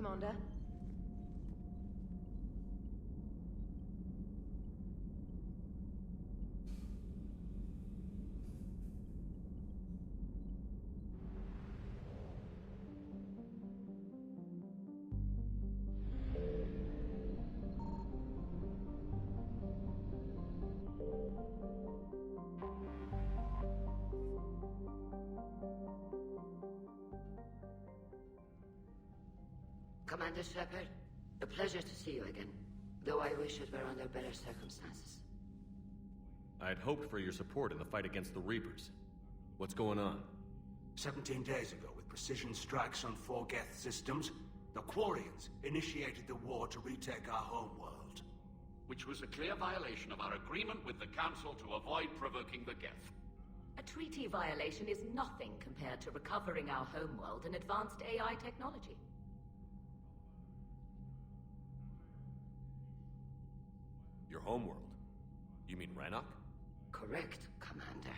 Commander. Commander Shepard, a pleasure to see you again, though I wish it were under better circumstances. I had hoped for your support in the fight against the Reapers. What's going on? 17 days ago, with precision strikes on 4 Geth systems, the Quarians initiated the war to retake our homeworld. Which was a clear violation of our agreement with the Council to avoid provoking the Geth. A treaty violation is nothing compared to recovering our homeworld and advanced AI technology. Your homeworld? You mean Rannoch? Correct, Commander.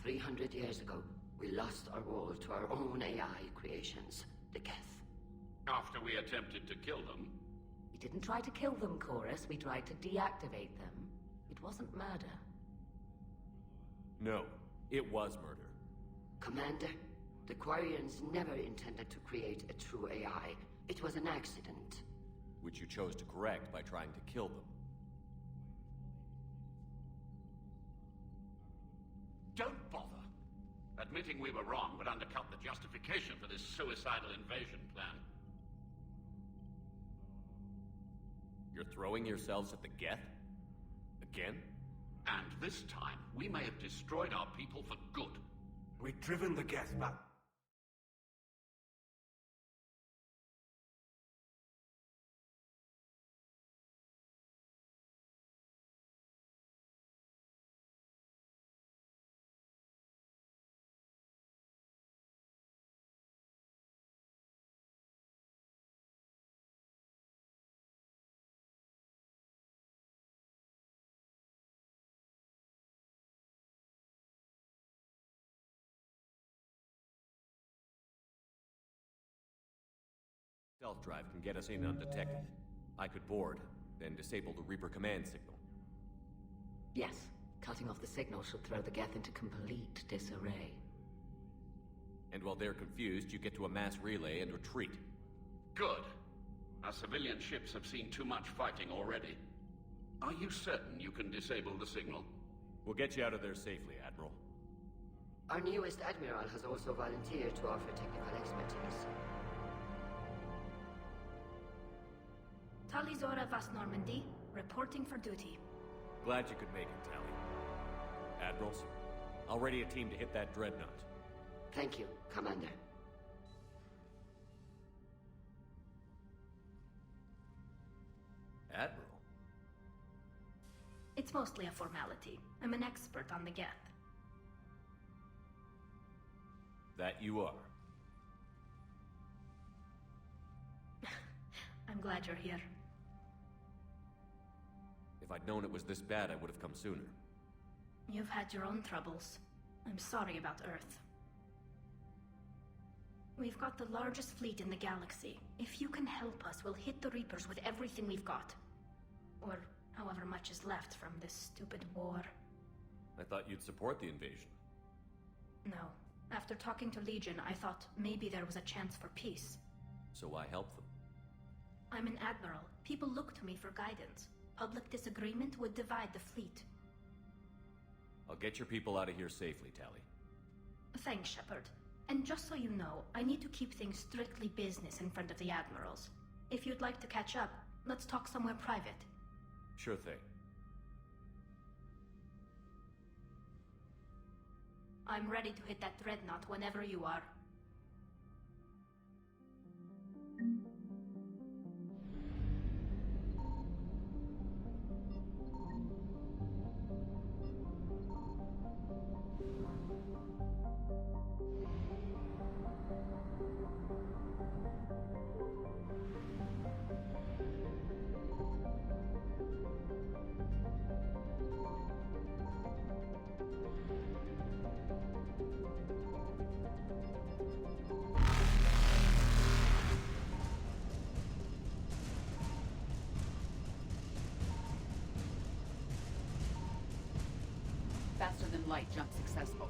300 years ago, we lost our world to our own AI creations, the Geth. After we attempted to kill them. We didn't try to kill them, Chorus. We tried to deactivate them. It wasn't murder. No, it was murder. Commander, the Quarians never intended to create a true AI. It was an accident. Which you chose to correct by trying to kill them. Don't bother. Admitting we were wrong would undercut the justification for this suicidal invasion plan. You're throwing yourselves at the Geth? Again? And this time, we may have destroyed our people for good. We've driven the Geth back. Stealth drive can get us in undetected. I could board, then disable the Reaper command signal. Yes, cutting off the signal should throw the Geth into complete disarray. And while they're confused, you get to a mass relay and retreat. Good. Our civilian ships have seen too much fighting already. Are you certain you can disable the signal? We'll get you out of there safely, Admiral. Our newest Admiral has also volunteered to offer technical expertise. Talizora Vas Normandy, reporting for duty. Glad you could make it, Tali. Admirals, I'll ready a team to hit that dreadnought. Thank you, Commander. Admiral? It's mostly a formality. I'm an expert on the Geth. That you are. I'm glad you're here. If I'd known it was this bad, I would have come sooner. You've had your own troubles. I'm sorry about Earth. We've got the largest fleet in the galaxy. If you can help us, we'll hit the Reapers with everything we've got. Or however much is left from this stupid war. I thought you'd support the invasion. No. After talking to Legion, I thought maybe there was a chance for peace. So why help them? I'm an admiral. People look to me for guidance. Public disagreement would divide the fleet. I'll get your people out of here safely, Tali. Thanks, Shepard. And just so you know, I need to keep things strictly business in front of the admirals. If you'd like to catch up, let's talk somewhere private. Sure thing. I'm ready to hit that dreadnought whenever you are. light jump successful.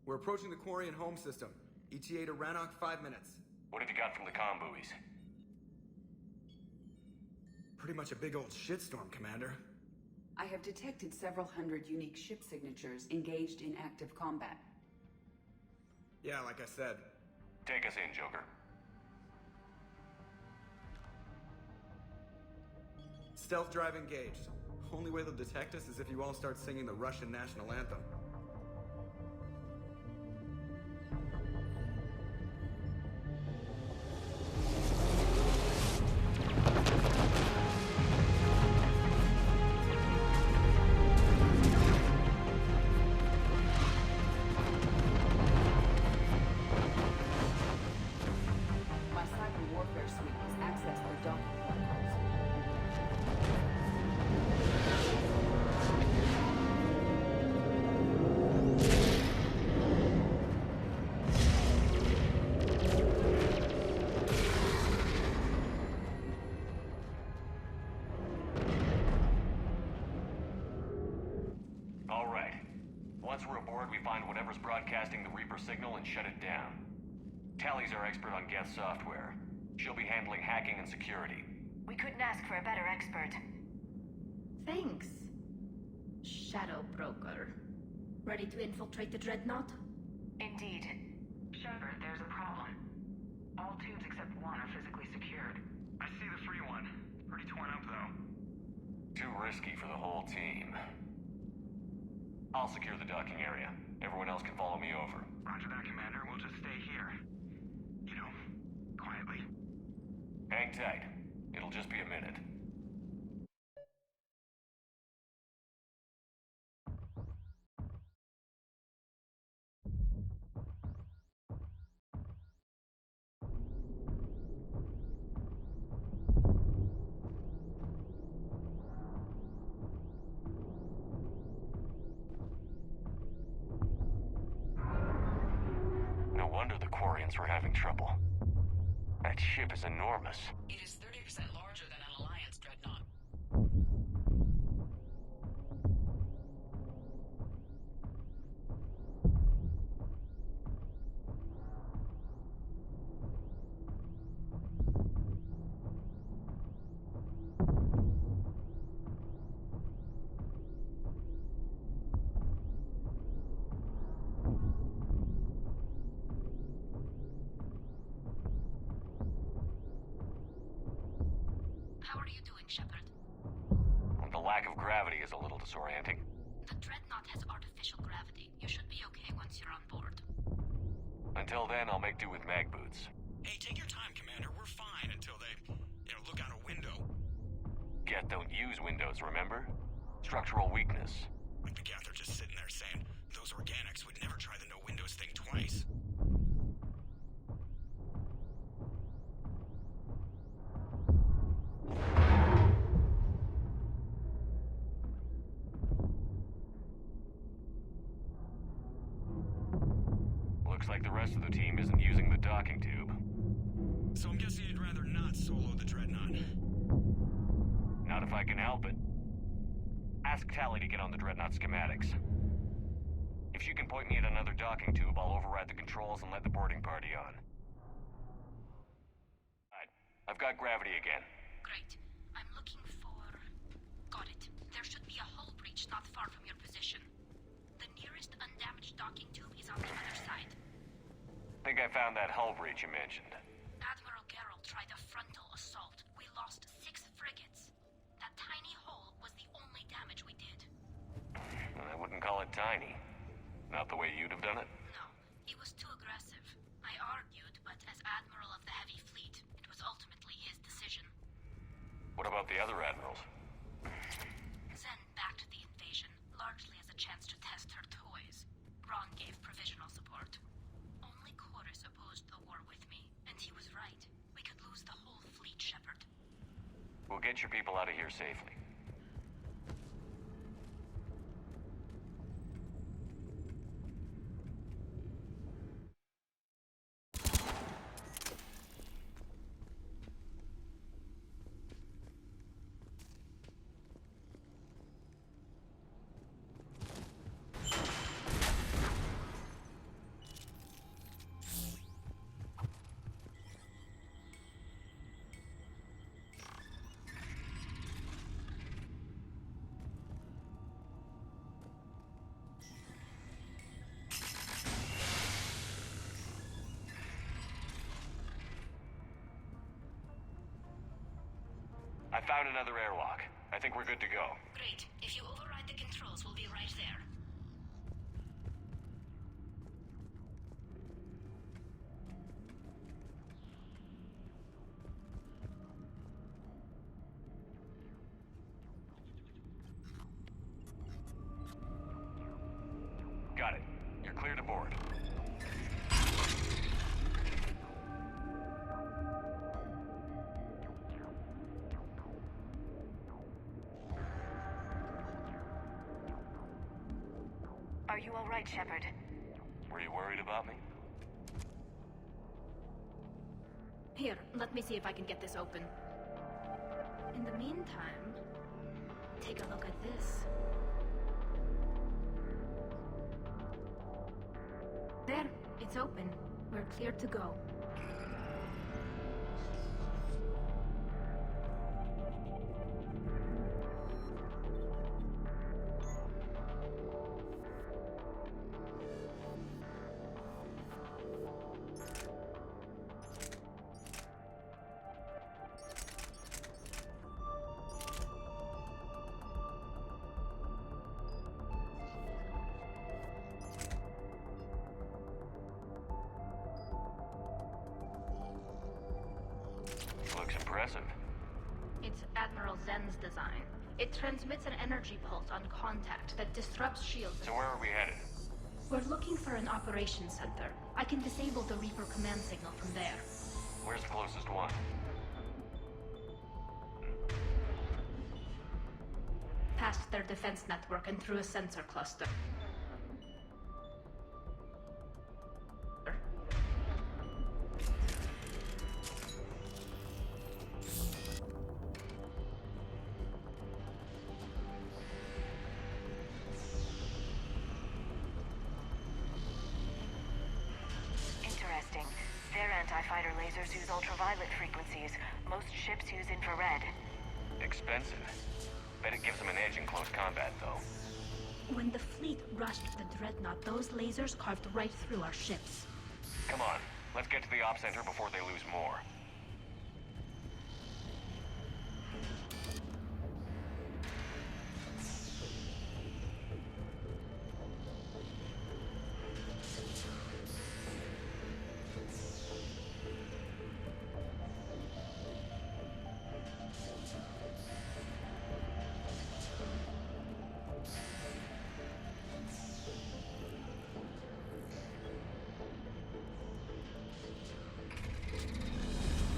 We're approaching the Quarian home system. ETA to Rannoch, 5 minutes. What have you got from the comm buoys? Pretty much a big old shitstorm, Commander. I have detected several hundred unique ship signatures engaged in active combat. Yeah, like I said. Take us in, Joker. Stealth drive engaged. Only way they'll detect us is if you all start singing the Russian national anthem. My cyber warfare suite has accessed their docking protocols. All right. Once we're aboard, we find whatever's broadcasting the Reaper signal and shut it down. Tally's our expert on Geth software. She'll be handling hacking and security. We couldn't ask for a better expert. Thanks, Shadow Broker. Ready to infiltrate the Dreadnought? Indeed. Shepard, there's a problem. All tubes except one are physically secured. I see the free one. Pretty torn up, though. Too risky for the whole team. I'll secure the docking area. Everyone else can follow me over. Roger that, Commander. We'll just stay here. You know, quietly. Hang tight. It'll just be a minute. No wonder the Quarians were having trouble. That ship is enormous. It is 30% larger than an Alliance dreadnought. How are you doing, Shepard? The lack of gravity is a little disorienting. The Dreadnought has artificial gravity. You should be okay once you're on board. Until then, I'll make do with mag boots. Hey, take your time, Commander. We're fine until they, look out a window. Geth don't use windows, remember? Structural weakness. Like the Geth are just sitting there saying, those organics would never try the no windows thing twice. Looks like the rest of the team isn't using the docking tube. So I'm guessing you'd rather not solo the Dreadnought. Not if I can help it. Ask Tally to get on the Dreadnought schematics. If she can point me at another docking tube, I'll override the controls and let the boarding party on. Right. I've got gravity again. Great. I'm looking for... Got it. There should be a hull breach not far from your position. The nearest undamaged docking tube is on the other side. Think I found that hull breach you mentioned. Admiral Geralt tried a frontal assault. We lost 6 frigates. That tiny hole was the only damage we did. I wouldn't call it tiny. Not the way you'd have done it. No, it was too aggressive. I argued, but as Admiral of the Heavy Fleet, it was ultimately his decision. What about the other admirals? Zen backed the invasion, largely as a chance to test her toys. Ron gave provisional support. Only Chorus opposed the war with me, and he was right. We could lose the whole fleet, Shepard. We'll get your people out of here safely. find another airlock. I think we're good to go. Great. If you override the controls, we'll be right there. Got it. You're clear to board. Are you all right, Shepard? Were you worried about me? Here, let me see if I can get this open. In the meantime, take a look at this. There, it's open. We're clear to go. Looks impressive. It's Admiral Zen's design. It transmits an energy pulse on contact that disrupts shields. So where are we headed? We're looking for an operations center. I can disable the Reaper command signal from there. Where's the closest one? Past their defense network and through a sensor cluster. Interesting. Their anti-fighter lasers use ultraviolet frequencies. Most ships use infrared. Expensive. Bet it gives them an edge in close combat, though. When the fleet rushed the Dreadnought, those lasers carved right through our ships. Come on, let's get to the op center before they lose more.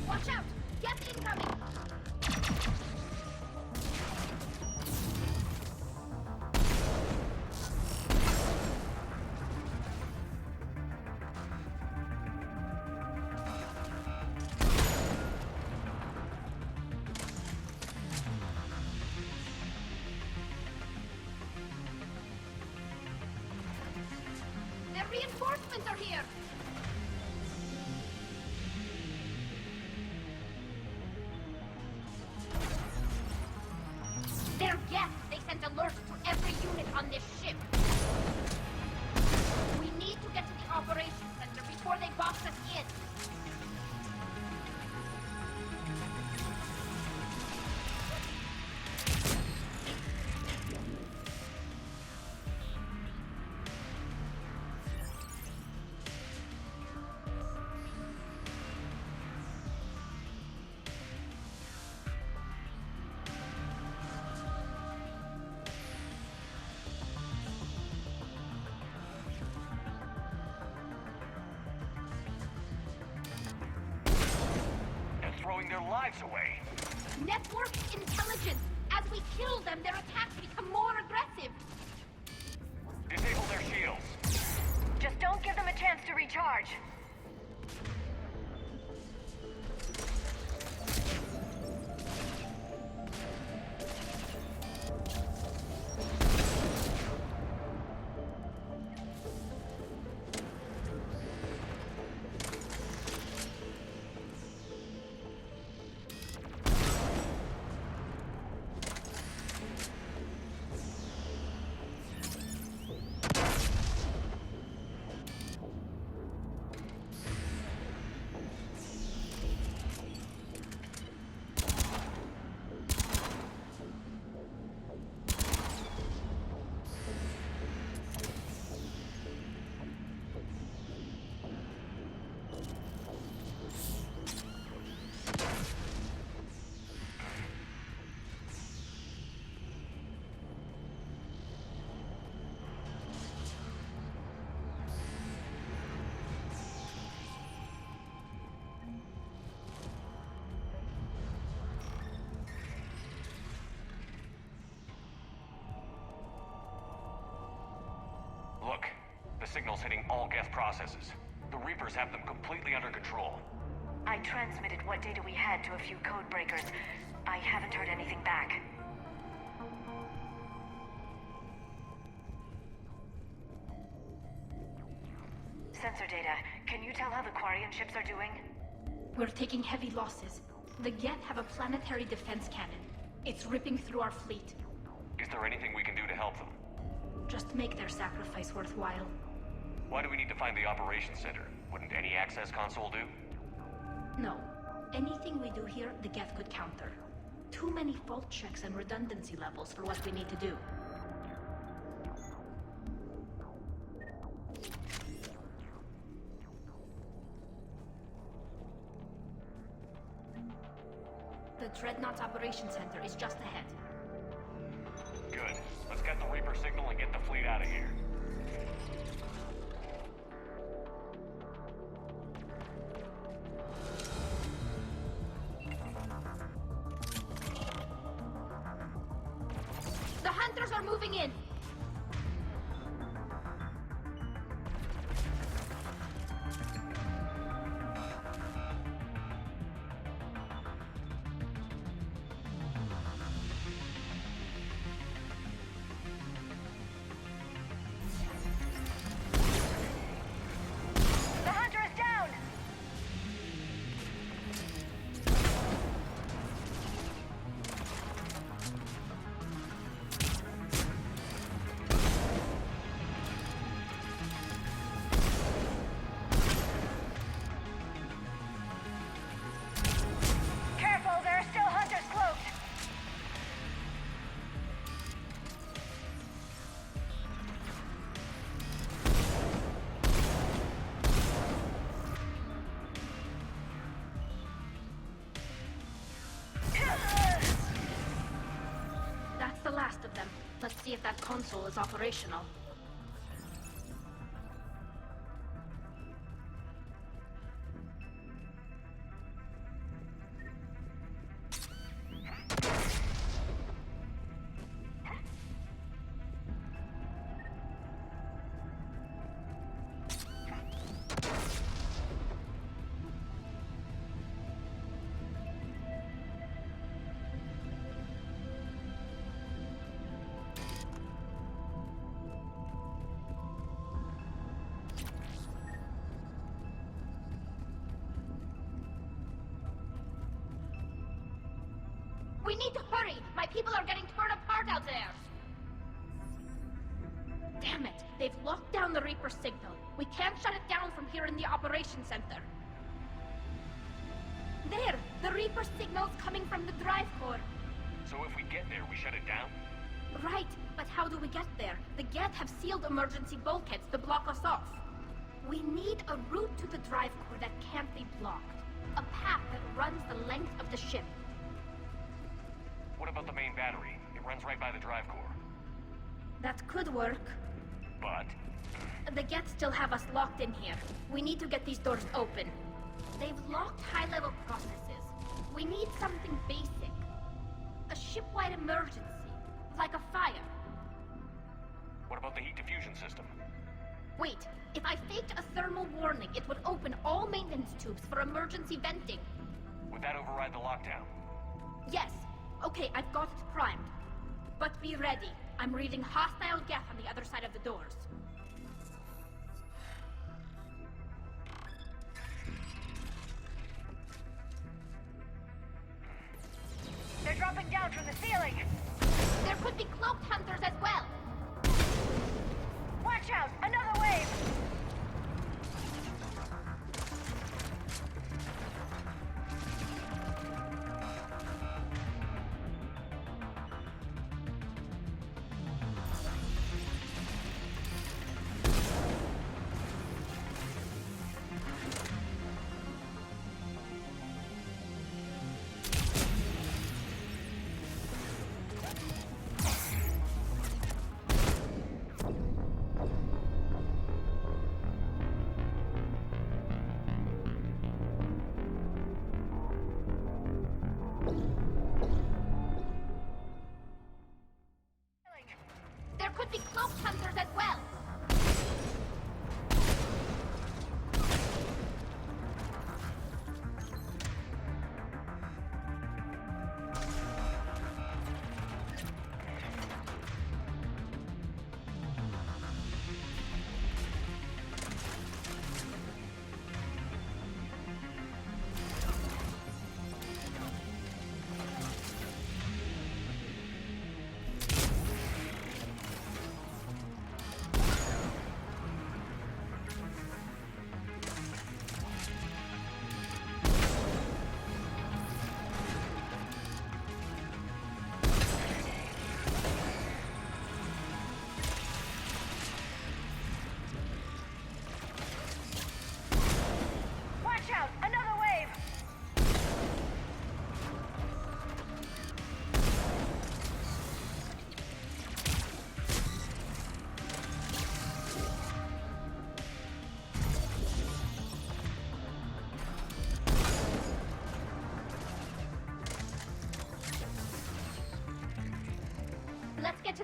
Watch out! Gas incoming! Their reinforcements are here! They're guests. They sent alerts to every unit on this ship. We need to get to the operations center before they box us in. They're throwing their lives away. Network intelligence. As we kill them, their attacks become more aggressive. Disable their shields. Just don't give them a chance to recharge. signals hitting all Geth processes. The Reapers have them completely under control. I transmitted what data we had to a few code breakers. I haven't heard anything back. Sensor data. Can you tell how the Quarian ships are doing? We're taking heavy losses. The Geth have a planetary defense cannon. It's ripping through our fleet. Is there anything we can do to help them? Just make their sacrifice worthwhile. Why do we need to find the operations center? Wouldn't any access console do? No. Anything we do here, the Geth could counter. Too many fault checks and redundancy levels for what we need to do. The Dreadnought's Operations Center is just ahead. Good. Let's get the Reaper signal and get the fleet out of here. The Hunters are moving in! The Hunter is down! Careful, there are still Hunters cloaked! That's the last of them. Let's see if that console is operational. We need to hurry! My people are getting torn apart out there! Damn it! They've locked down the Reaper signal. We can't shut it down from here in the Operations Center. There! The Reaper signal's coming from the drive core. So if we get there, we shut it down? Right, but how do we get there? The Geth have sealed emergency bulkheads to block us off. We need a route to the drive core that can't be blocked. A path that runs the length of the ship. What about the main battery? It runs right by the drive core. That could work. But The Geth still have us locked in here. We need to get these doors open. They've locked high-level processes. We need something basic. A ship-wide emergency. Like a fire. what about the heat diffusion system? Wait, if I faked a thermal warning, it would open all maintenance tubes for emergency venting. Would that override the lockdown? Yes. Okay, I've got it primed. But be ready. I'm reading hostile Geth on the other side of the doors. They're dropping down from the ceiling! There could be cloaked hunters as well! Watch out! Another wave!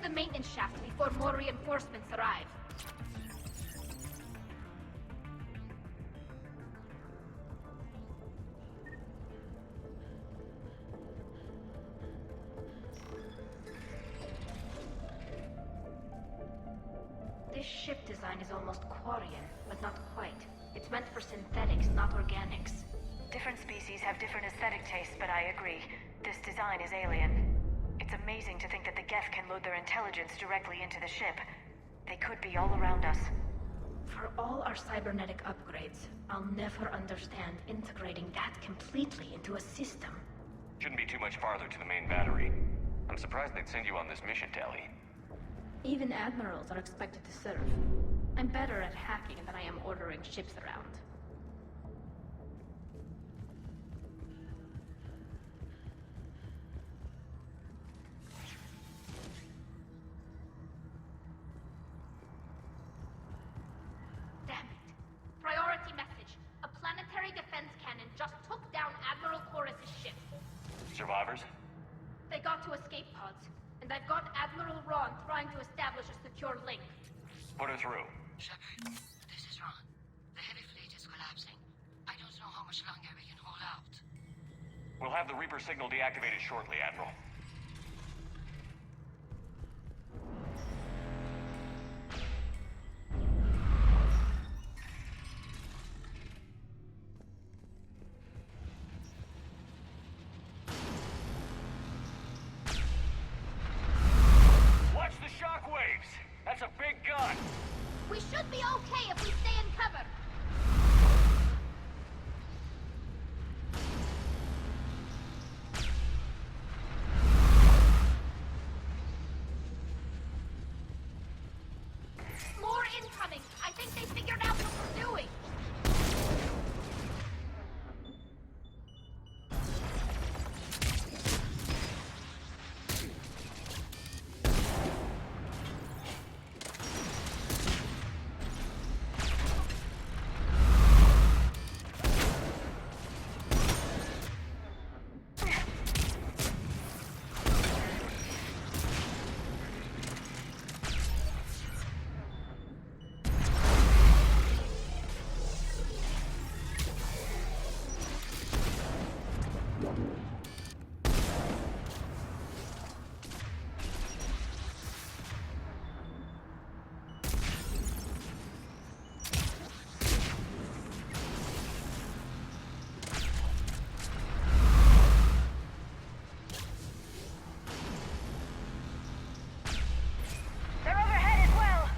the maintenance shaft before more reinforcements arrive. This ship design is almost Quarian, but not quite. It's meant for synthetics, not organics. Different species have different aesthetic tastes, but I agree. This design is alien. It's amazing to think that the Geth can load their intelligence directly into the ship. They could be all around us. For all our cybernetic upgrades, I'll never understand integrating that completely into a system. Shouldn't be too much farther to the main battery. I'm surprised they'd send you on this mission, Tali. Even admirals are expected to serve. I'm better at hacking than I am ordering ships around. Damn it. Priority message. A planetary defense cannon just took down Admiral Chorus' ship. Survivors? They got to escape pods, and I've got Admiral Ron trying to establish a secure link. Put her through. Shepard, this is Ron. The heavy fleet is collapsing. I don't know how much longer we can hold out. We'll have the Reaper signal deactivated shortly, Admiral. Watch the shockwaves! That's a big gun! We should be okay if we stay in cover. More incoming! I think they figured out what we're doing! They're overhead as well!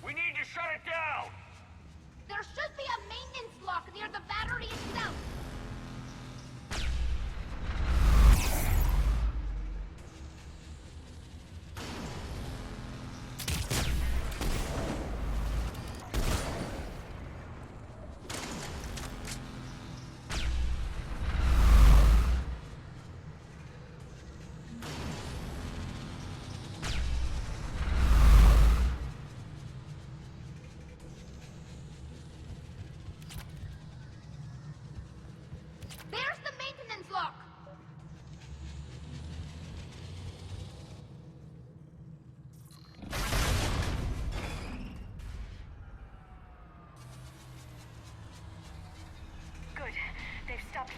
We need to shut it down! There should be a maintenance lock near the battery itself.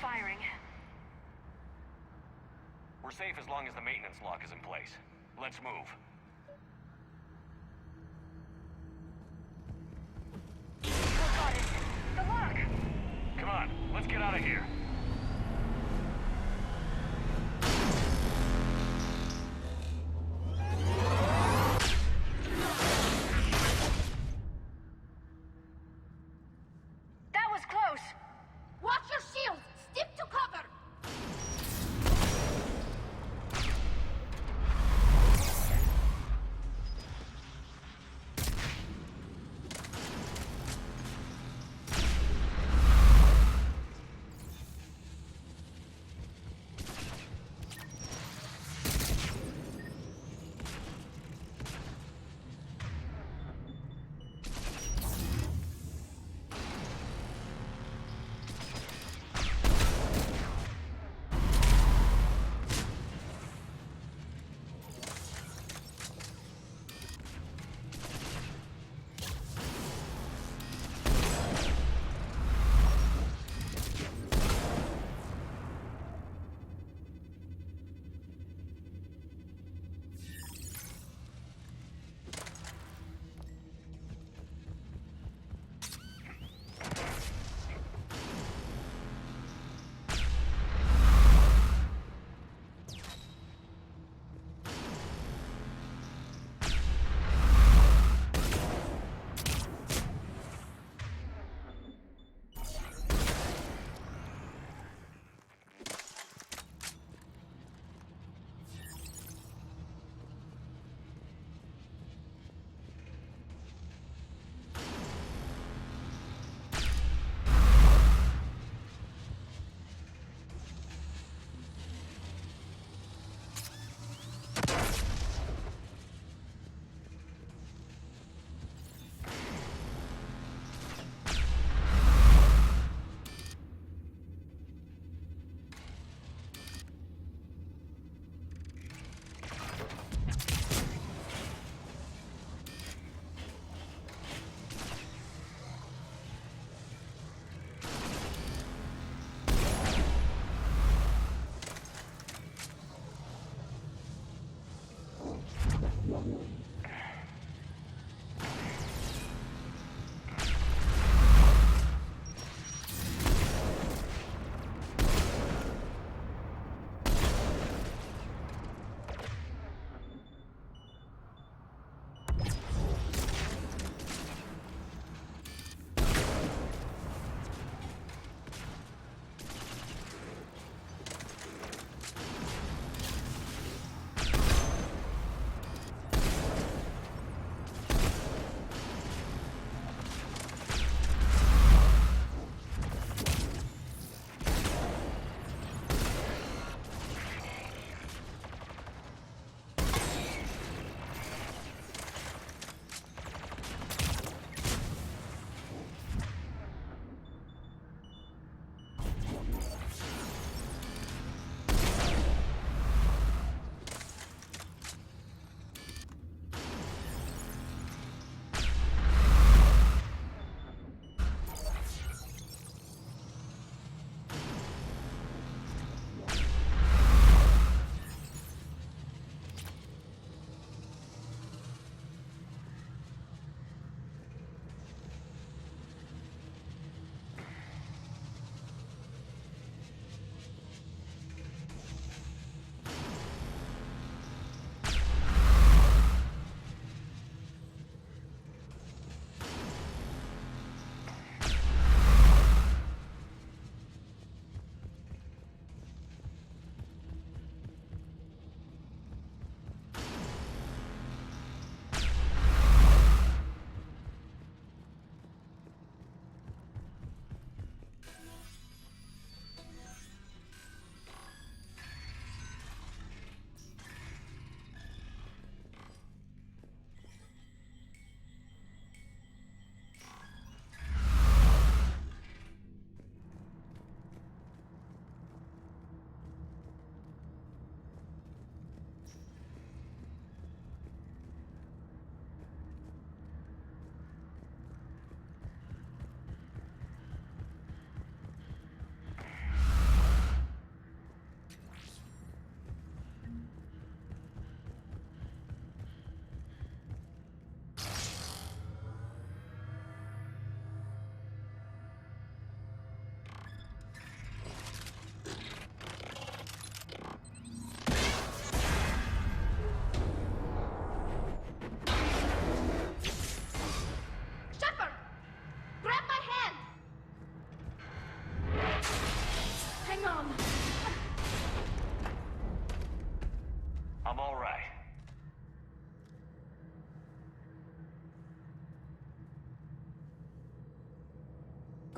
firing. We're safe as long as the maintenance lock is in place. Let's move. Oh god, it's the lock! Come on, let's get out of here. That was close! Watch your shields! Stick to cover!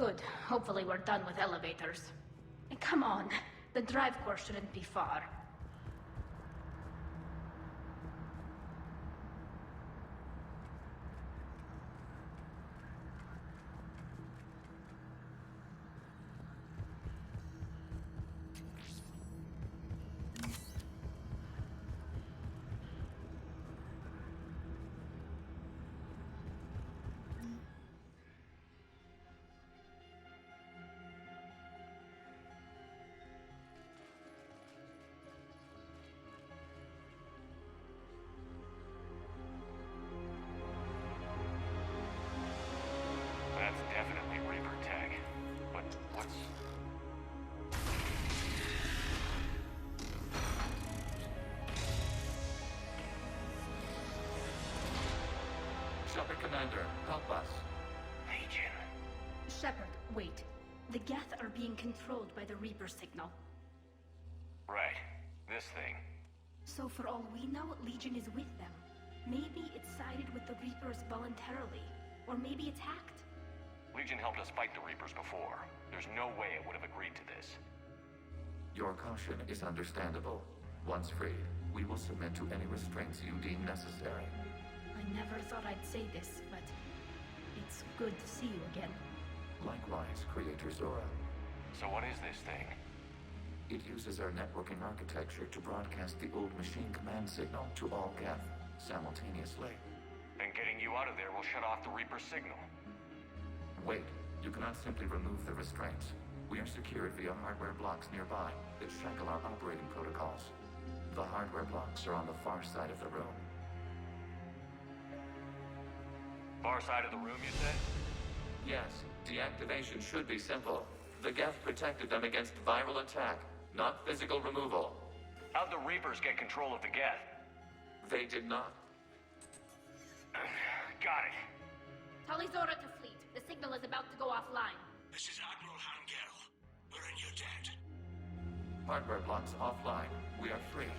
Good. Hopefully we're done with elevators. And come on, the drive course shouldn't be far. That's definitely Reaper tech. But what's... Shepard Commander, help us. Legion. Shepard, wait. The Geth are being controlled by the Reaper signal. Right. This thing. So for all we know, Legion is with them. Maybe it sided with the Reapers voluntarily. Or maybe it's hacked. Legion helped us fight the Reapers before. There's no way it would have agreed to this. Your caution is understandable. Once freed, we will submit to any restraints you deem necessary. I never thought I'd say this, but it's good to see you again. Likewise, Creator Zora. So what is this thing? It uses our networking architecture to broadcast the old machine command signal to all Geth simultaneously. Then getting you out of there will shut off the Reaper signal. Wait, you cannot simply remove the restraints. We are secured via hardware blocks nearby that shackle our operating protocols. The hardware blocks are on the far side of the room. Far side of the room, you said? Yes, deactivation should be simple. The Geth protected them against viral attack, not physical removal. How'd the Reapers get control of the Geth? They did not. Got it. Talizora to fleet. The signal is about to go offline. This is Admiral Hangel. We're in your debt. Hardware blocks offline. We are free.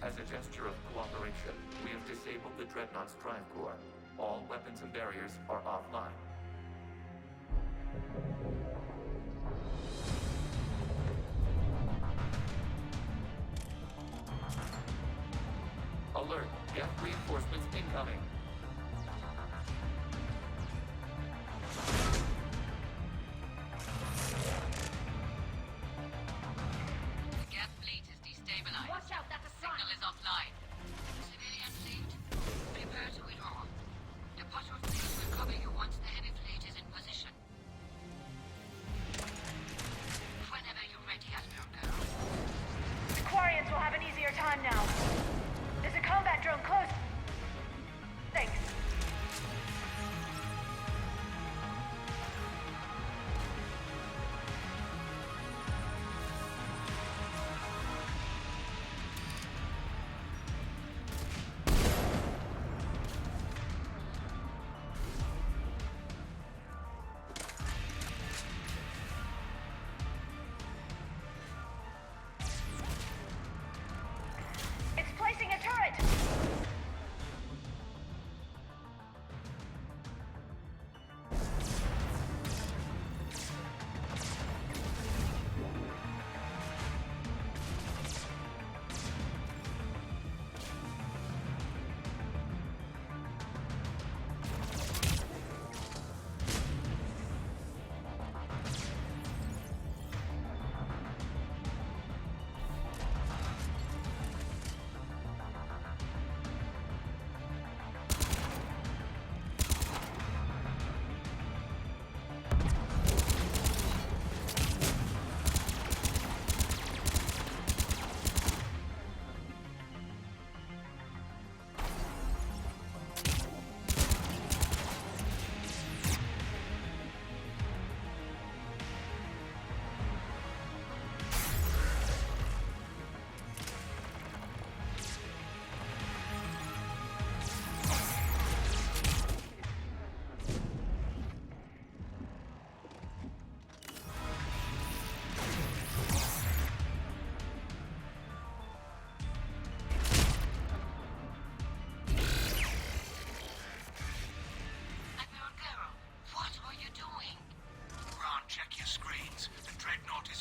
As a gesture of cooperation, we have disabled the Dreadnought's drive core. All weapons and barriers are offline. Alert! Geth reinforcements incoming! Watch out, that's a sign. Signal is offline. Civilian fleet, prepare to withdraw. The Potter fleet will cover you once the heavy fleet is in position. Whenever you're ready, Admiral Girl. The Quarians will have an easier time now. There's a combat drone close. Thanks.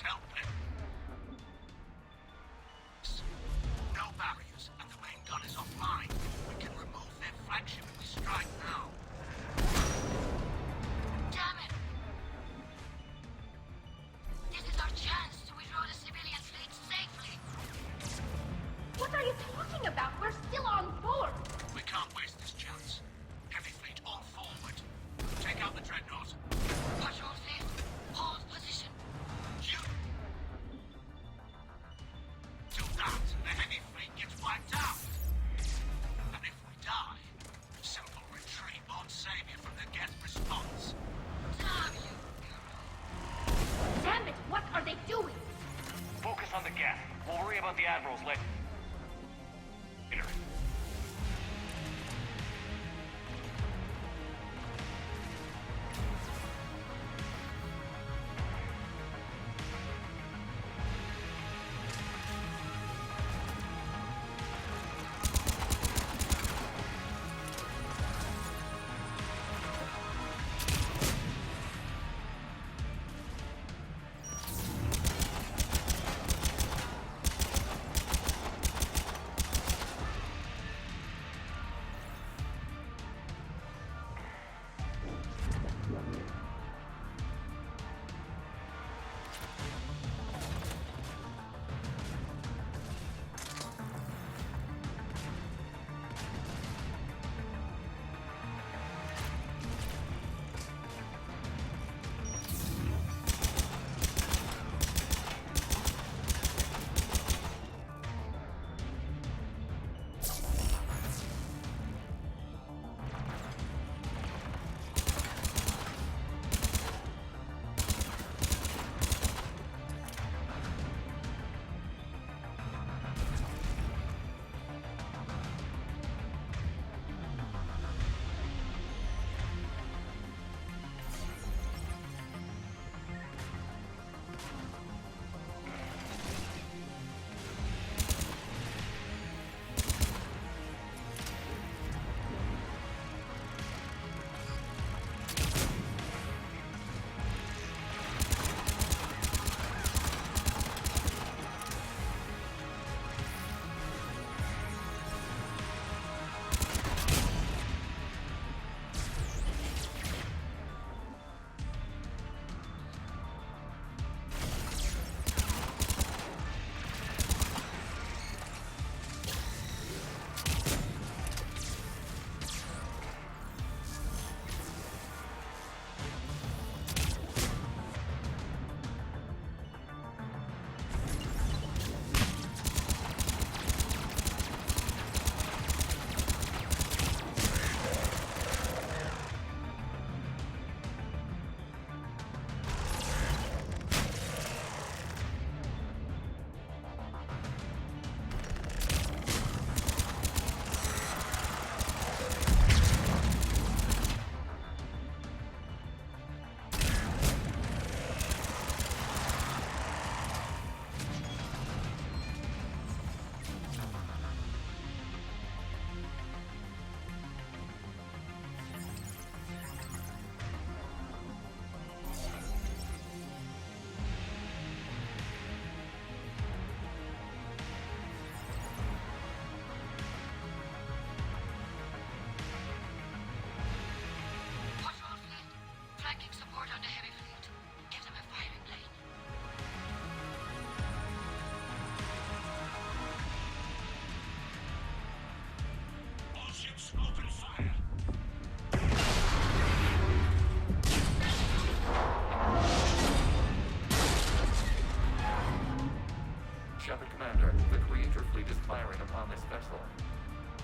help it. No barriers, and the main gun is offline. We can remove their flagship if we strike now. Damn it! This is our chance to withdraw the civilian fleet safely. What are you talking about? We're still on board! We can't waste this chance. Heavy fleet all forward. Take out the dreadnought. Patrol fleet, hold position. You do that, and the heavy fleet gets wiped out. And if we die, simple retreat won't save you from the Geth response. Damn you! Damn it! What are they doing? Focus on the Geth. We'll worry about the Admirals later.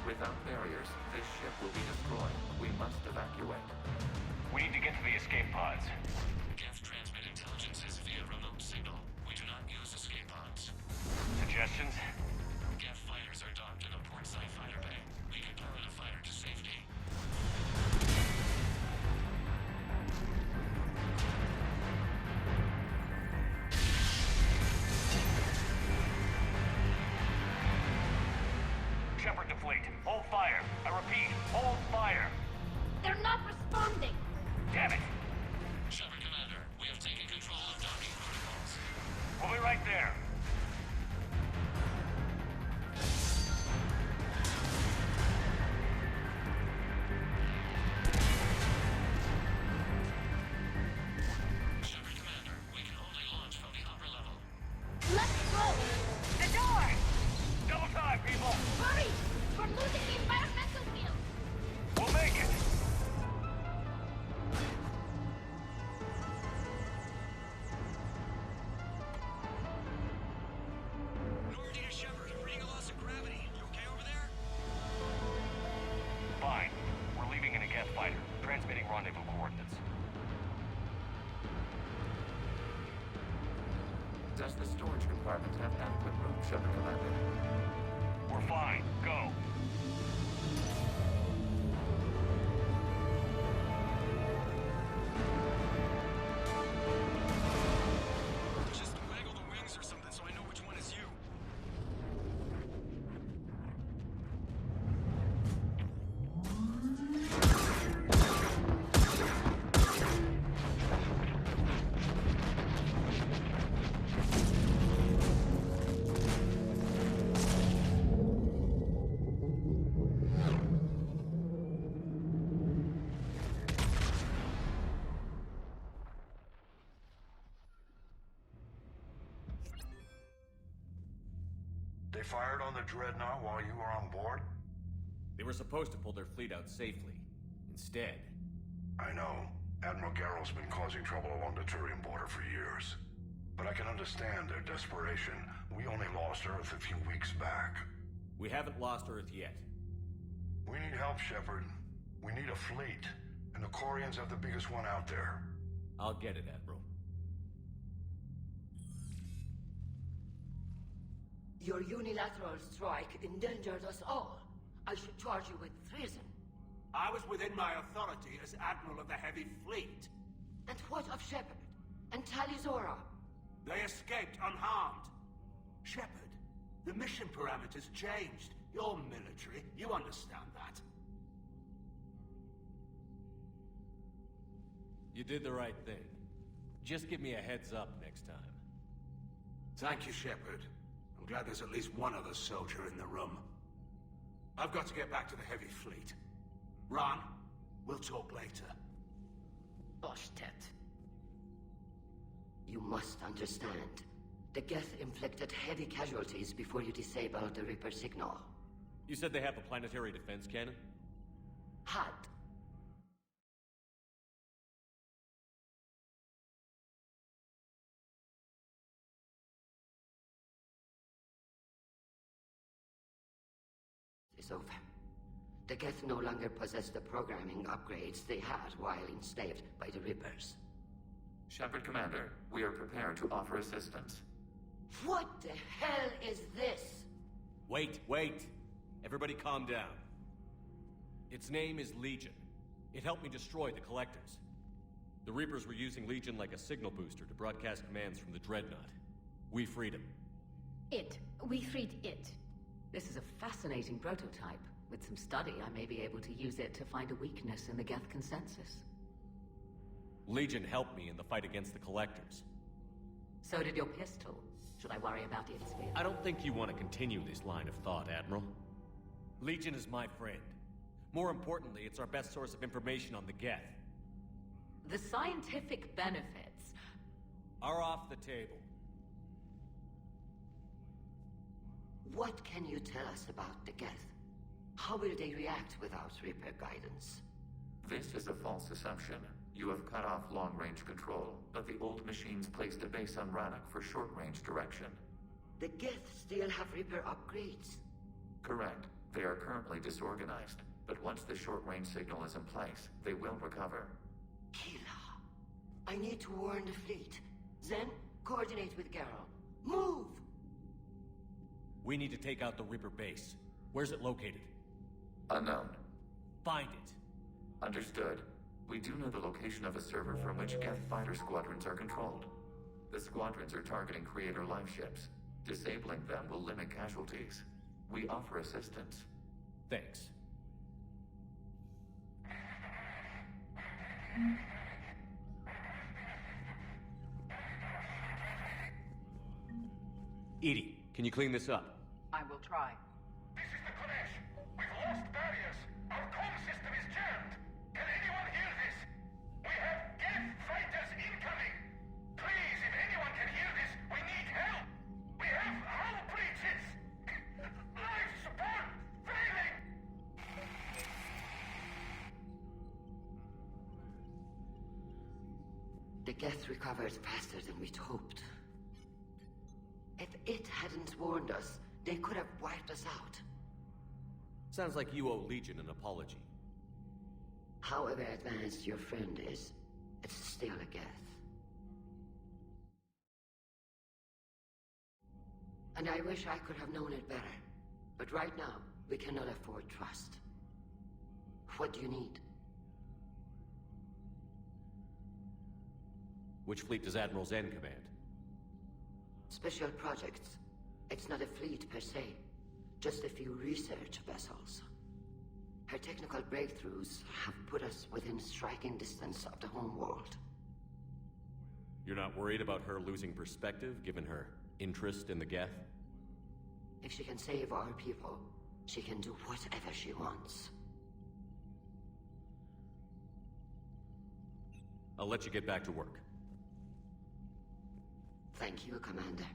Without barriers, this ship will be destroyed. We must evacuate. We need to get to the escape pods. Geth transmit intelligences via remote signal. We do not use escape pods. Suggestions? Geth fighters are docked in a portside fighter bay. We can power the fighter to safety. Shepard to fleet. Hold fire. I repeat, hold fire. They're not responding. Damn it. Shepard Commander, we have taken control of docking protocols. there. Shepard Commander, we can only launch from the upper level. Let's go! The door! Double time, people! Hurry! We're losing the environmental field! We'll make it! Normandy to Shepard, reading a loss of gravity. You okay over there? Fine. We're leaving in a Geth fighter, transmitting rendezvous coordinates. Does the storage compartment have adequate room, Shepard Commander? We're fine. Go. Just waggle the wings or something so I know which one is you. They fired on the Dreadnought while you were on board? They were supposed to pull their fleet out safely. Instead... I know. Admiral Garrow's been causing trouble along the Turian border for years. But I can understand their desperation. We only lost Earth a few weeks back. We haven't lost Earth yet. We need help, Shepard. We need a fleet. And the Quarians have the biggest one out there. I'll get it, Admiral. Your unilateral strike endangered us all. I should charge you with treason. I was within my authority as Admiral of the Heavy Fleet. And what of Shepard? And Talizora? They escaped unharmed. Shepard, the mission parameters changed. You're military, you understand that. You did the right thing. Just give me a heads up next time. Thank you, Shepard. I'm glad there's at least one other soldier in the room. I've got to get back to the Heavy Fleet. Ron, we'll talk later. Oshtet. You must understand. The Geth inflicted heavy casualties before you disabled the Reaper signal. You said they have a planetary defense cannon? Had. Is over. The Geth no longer possess the programming upgrades they had while enslaved by the Reapers. Shepard Commander, we are prepared to offer assistance. What the hell is this? Wait. Everybody calm down. Its name is Legion. It helped me destroy the Collectors. The Reapers were using Legion like a signal booster to broadcast commands from the Dreadnought. We freed him. We freed it. This is a fascinating prototype. With some study, I may be able to use it to find a weakness in the Geth consensus. Legion helped me in the fight against the Collectors. So did your pistol. Should I worry about its will? I don't think you want to continue this line of thought, Admiral. Legion is my friend. More importantly, it's our best source of information on the Geth. The scientific benefits are off the table. What can you tell us about the Geth? How will they react without Reaper guidance? This is a false assumption. You have cut off long-range control, but the old machines placed a base on Rannoch for short-range direction. The Geth still have Reaper upgrades? Correct. They are currently disorganized, but once the short-range signal is in place, they will recover. Kila, I need to warn the fleet. Then, coordinate with Garrow. Move! We need to take out the Reaper base. Where's it located? Unknown. Find it. Understood. We do know the location of a server from which Geth fighter squadrons are controlled. The squadrons are targeting Creator live ships. Disabling them will limit casualties. We offer assistance. Thanks. Edie, can you clean this up? I will try. This is the Kodesh. We've lost barriers. Our comm system is jammed. Can anyone hear this? We have Geth fighters incoming. Please, if anyone can hear this, we need help. We have hull breaches. Life support failing. The Geth recovered faster than we'd hoped. If it hadn't warned us, they could have wiped us out. Sounds like you owe Legion an apology. However advanced your friend is, it's still a Geth. And I wish I could have known it better. But right now, we cannot afford trust. What do you need? Which fleet does Admiral Zen command? Special projects. It's not a fleet per se, just a few research vessels. Her technical breakthroughs have put us within striking distance of the homeworld. You're not worried about her losing perspective, given her interest in the Geth? If she can save our people, she can do whatever she wants. I'll let you get back to work. Thank you, Commander.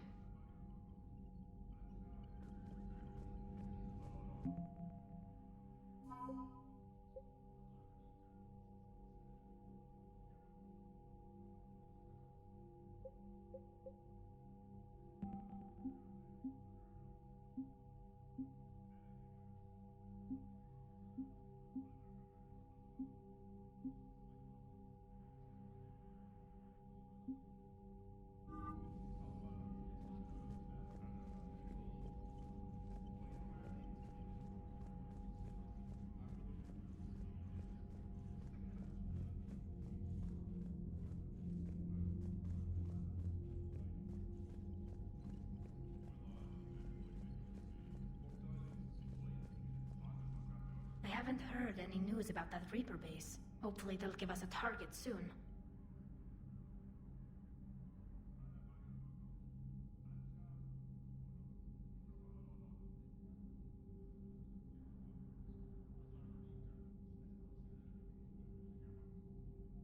I haven't heard any news about that Reaper base. Hopefully they'll give us a target soon.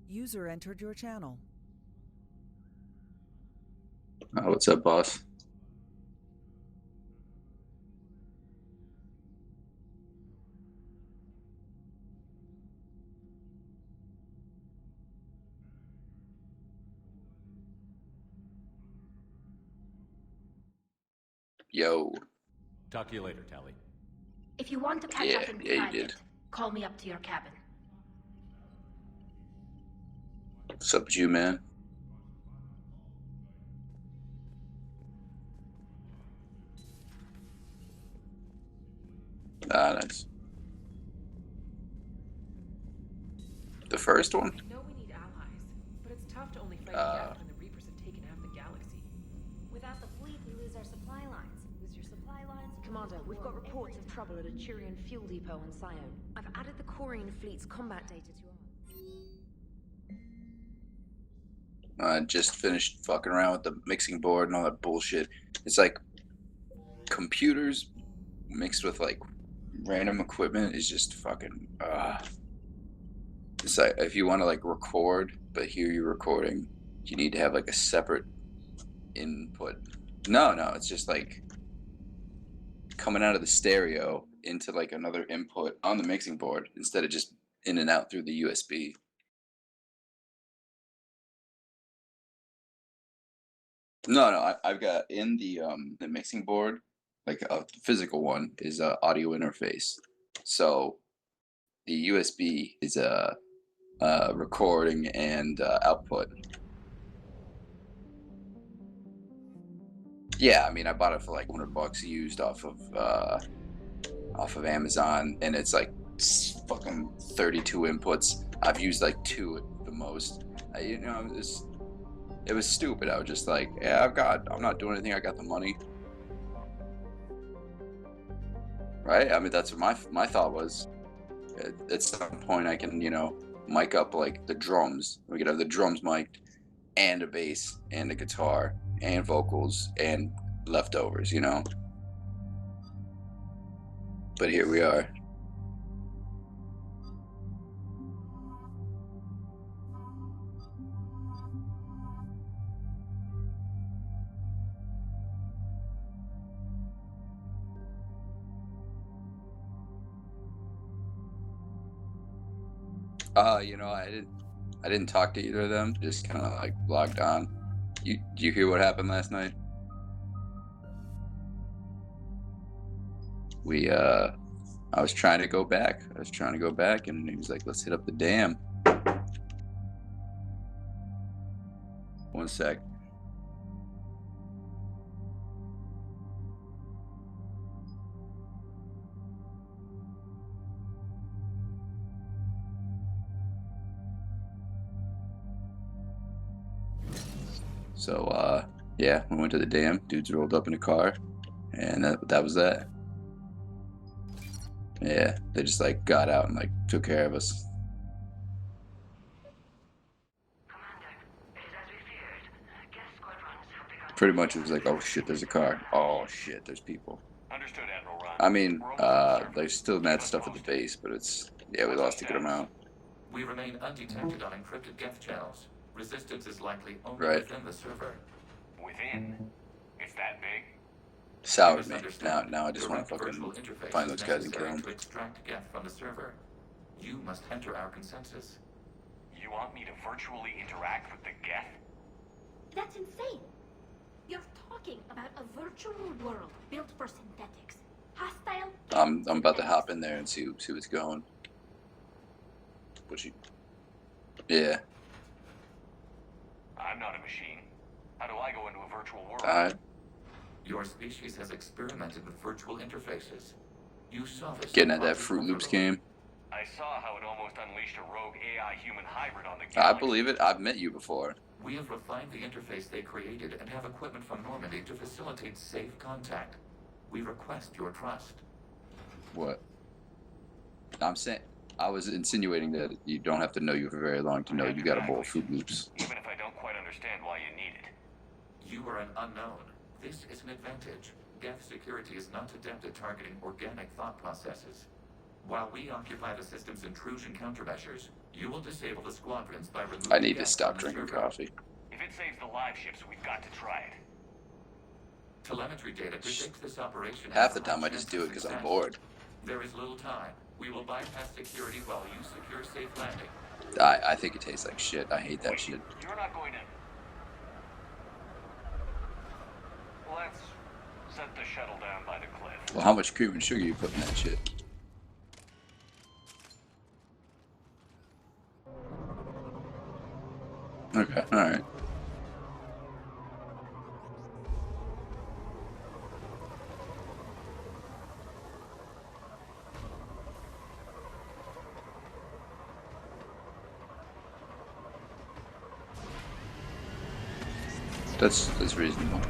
User entered your channel. Oh, what's up, boss? Yo. Talk to you later, Tali. If you want to catch up in private, call me up to your cabin. What's up with you, man? Ah, nice. The first one? I know we need allies, but it's tough to only fight Geth when the Reapers have taken half the galaxy. Without the fleet, we lose our supply lines. Lose your supply lines? Commander, we've got reports of trouble at a Turian fuel depot on Sion. I've added the Corian fleet's combat data to I just finished fucking around with the mixing board and all that bullshit. It's like computers mixed with like random equipment is just fucking it's like if you want to like record but hear you recording, you need to have like a separate input. No, it's just like coming out of the stereo into like another input on the mixing board instead of just in and out through the USB. No, I've got in the mixing board, like a physical one is a audio interface. So the USB is a recording and output. Yeah, I mean I bought it for like $100 used off of Amazon, and it's like fucking 32 inputs. I've used like 2 at the most. It was stupid. I was just like, yeah, I'm not doing anything. I got the money. Right? I mean, that's what my thought was. At some point, I can, mic up like the drums. We could have the drums mic'd and a bass and a guitar and vocals and leftovers, you know. But here we are. You know, I didn't talk to either of them. Just kind of like logged on. Did you hear what happened last night? I was trying to go back. And he was like, "Let's hit up the dam." One sec. So, yeah, we went to the dam. Dudes rolled up in a car, and that was that. Yeah, they just like got out and like took care of us. Pretty much it was like, oh shit, there's a car. Oh shit, there's people. Understood, Admiral Ron. I mean, there's still mad stuff at the base, but we lost a good amount. We remain undetected on encrypted Geth channels. Resistance is likely only within the server. Within? It's that big? Soured me. Now I just want to fucking find those guys and kill them. To extract Geth from the server, you must enter our consensus. You want me to virtually interact with the Geth? That's insane. You're talking about a virtual world built for synthetics. Hostile. I'm about to hop in there and see what's going. Yeah. I'm not a machine. How do I go into a virtual world? Alright. Your species has experimented with virtual interfaces. You saw this. Getting at that Fruit Loops game. I saw how it almost unleashed a rogue AI-human hybrid on the I galaxy. believe it. I've met you before. We have refined the interface they created and have equipment from Normandy to facilitate safe contact. We request your trust. What? I'm saying, I was insinuating that you don't have to know you for very long to know you got a bowl of Fruit Loops. Even if I don't quite understand why you need it. You are an unknown. This is an advantage. Geth security is not adept at targeting organic thought processes. While we occupy the system's intrusion countermeasures, you will disable the squadrons by removing I need to Geth stop from the drinking server. coffee. If it saves the live ships, we've got to try it. Telemetry data predicts this operation. Half the time I just do it because I'm bored. There is little time. We will bypass security while you secure safe landing. I think it tastes like shit. I hate that shit. You're not going to... Let's set the shuttle down by the cliff. Well, how much cream and sugar you put in that shit? Okay, alright. That's reasonable.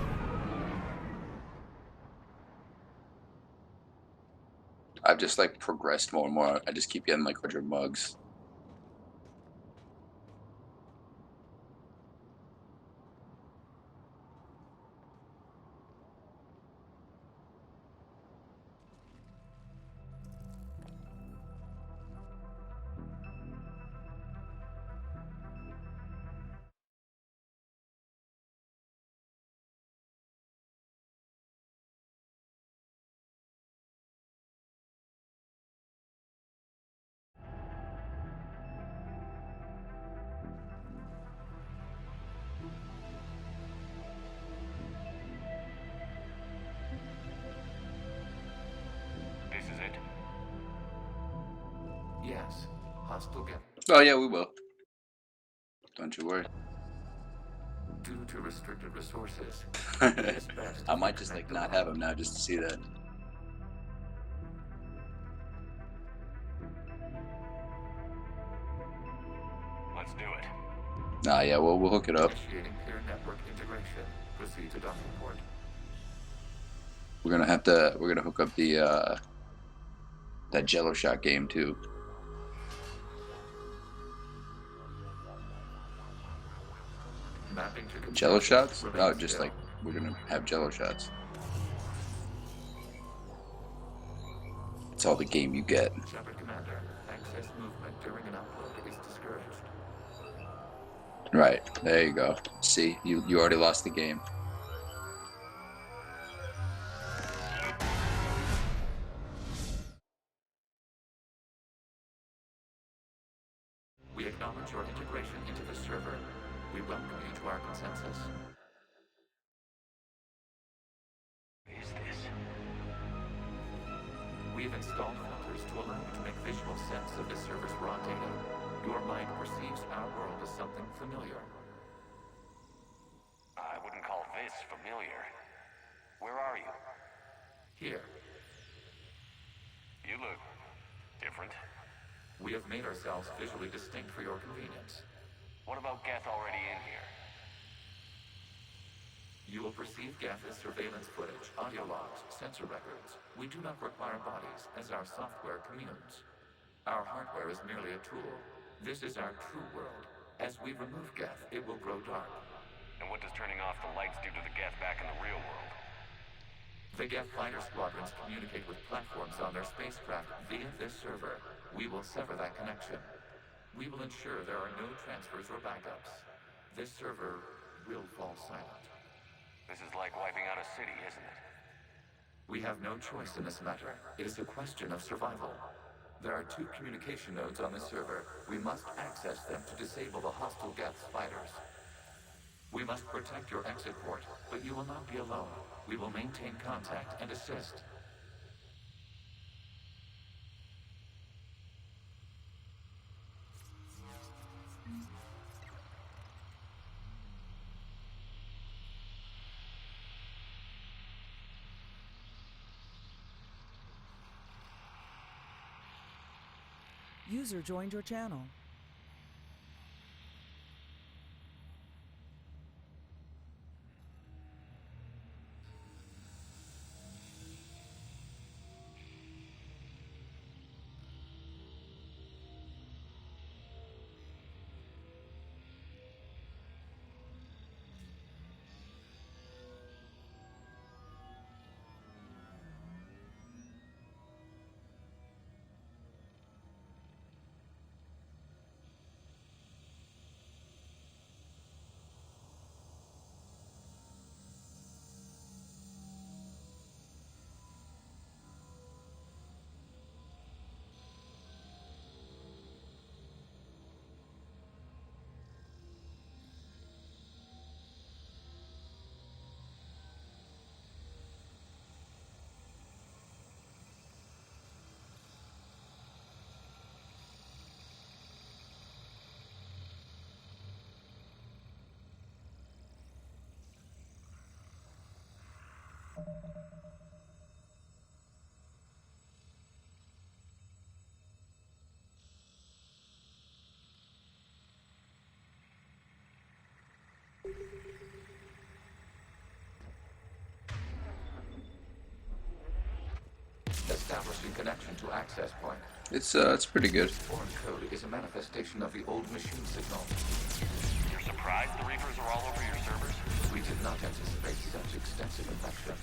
I've just like progressed more and more. I just keep getting like 100 mugs. This is it? Yes. Hostile Geth. Oh yeah, we will. Don't you worry. Due to restricted resources, I might just like not have him now just to see that. Let's do it. Nah, yeah, well, we'll hook it up. Initiating peer network integration. Proceed to docking port. We're gonna hook up the that Jello shot game too. Mapping to Jello shots? Oh, just like we're gonna have Jello shots. It's all the game you get. Shepard Commander, access movement during an upload is discouraged. Right, there you go. See, you already lost the game. We acknowledge your integration into the server. We welcome you to our consensus. Is this? We have installed filters to allow you to make visual sense of the server's raw data. Your mind perceives our world as something familiar. I wouldn't call this familiar. Where are you? Here. You look different. We have made ourselves visually distinct for your convenience. What about Geth already in here? You will perceive Geth as surveillance footage, audio logs, sensor records. We do not require bodies, as our software communes. Our hardware is merely a tool. This is our true world. As we remove Geth, it will grow dark. And what does turning off the lights do to the Geth back in the real world? The Geth fighter squadrons communicate with platforms on their spacecraft via this server. We will sever that connection. We will ensure there are no transfers or backups. This server will fall silent. This is like wiping out a city, isn't it? We have no choice in this matter. It is a question of survival. There are 2 communication nodes on the server. We must access them to disable the hostile Geth fighters. We must protect your exit port, but you will not be alone. We will maintain contact and assist. User joined your channel. Establishing connection to access point. It's pretty good. Foreign code is a manifestation of the old machine signal. You're surprised the Reapers are all over your servers? We did not anticipate such extensive infection.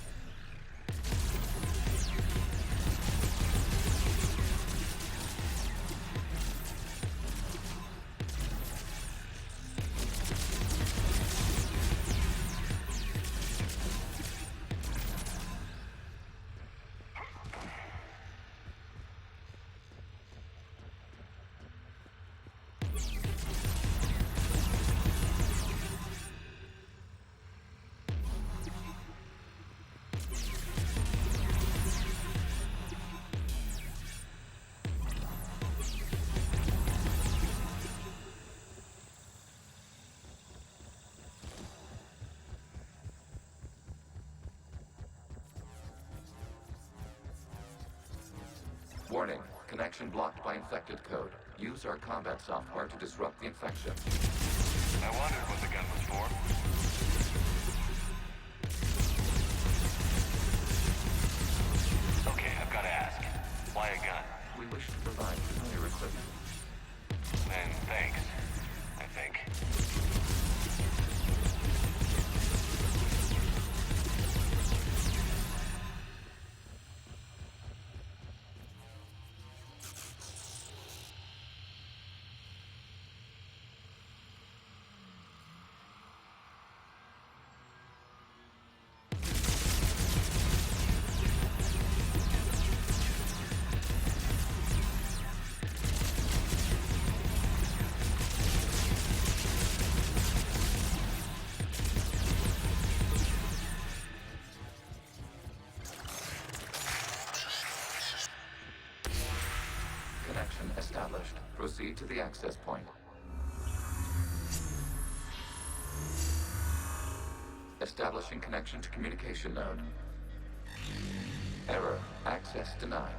Warning, connection blocked by infected code. Use our combat software to disrupt the infection. I wondered what the gun was for. Okay, I've got to ask. Why a gun? We wish to provide familiar equipment. Then thanks, I think. connection established. Proceed to the access point. Establishing connection to communication node. Error. Access denied.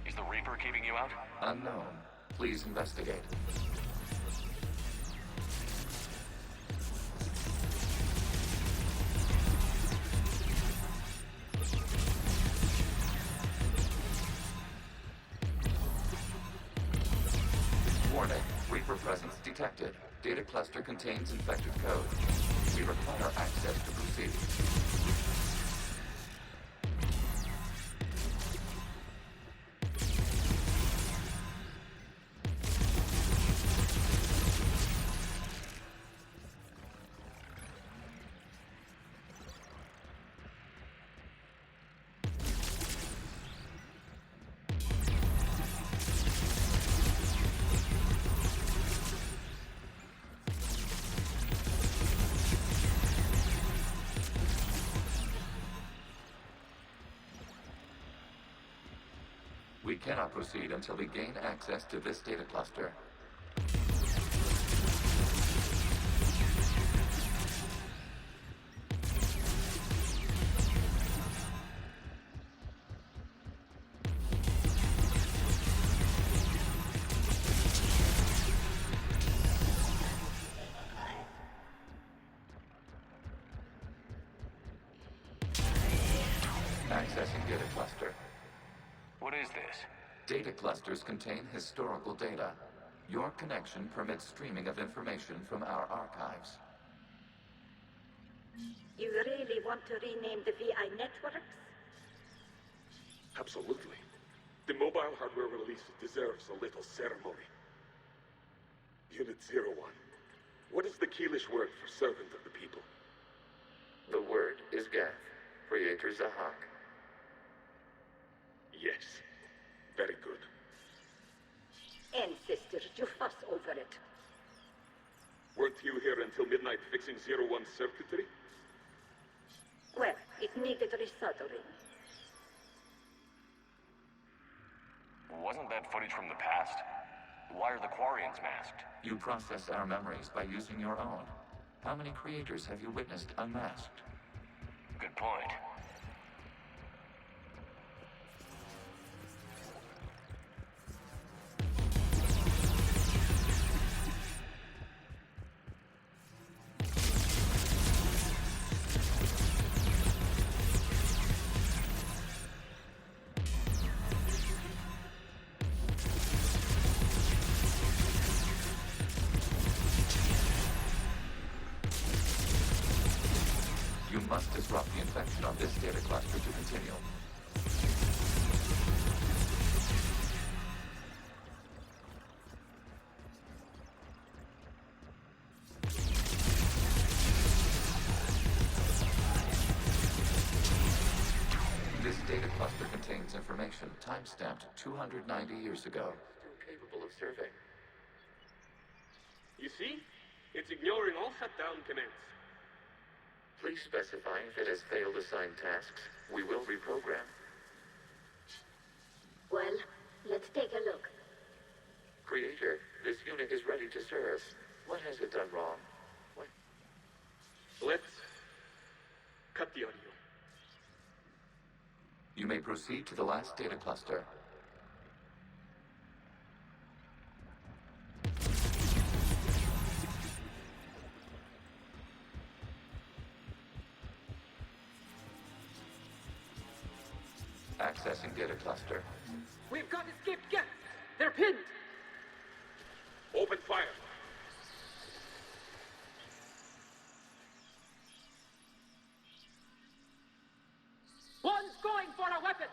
Is the Reaper keeping you out? Unknown. Please investigate. Warning. Reaper presence detected. Data cluster contains infected code. We require access to proceed. We cannot proceed until we gain access to this data cluster. Accessing data cluster. What is this? Data clusters contain historical data. Your connection permits streaming of information from our archives. You really want to rename the VI networks? Absolutely. The mobile hardware release deserves a little ceremony. Unit 01. What is the Keelish word for servant of the people? The word is Geth, Creator Zahak. Yes. Very good. Ancestors, you fuss over it. Weren't you here until midnight fixing 01's circuitry? Well, it needed resoldering. Wasn't that footage from the past? Why are the Quarians masked? You process our memories by using your own. How many creators have you witnessed unmasked? Good point. You must disrupt the infection on this data cluster to continue. This data cluster contains information time-stamped 290 years ago. Still capable of survey. You see? It's ignoring all shutdown commands. Please specify if it has failed assigned tasks. We will reprogram. Well, let's take a look. Creator, this unit is ready to serve. What has it done wrong? What? Let's cut the audio. You may proceed to the last data cluster. Accessing data cluster. We've got escaped guests! They're pinned! Open fire! One's going for a weapon!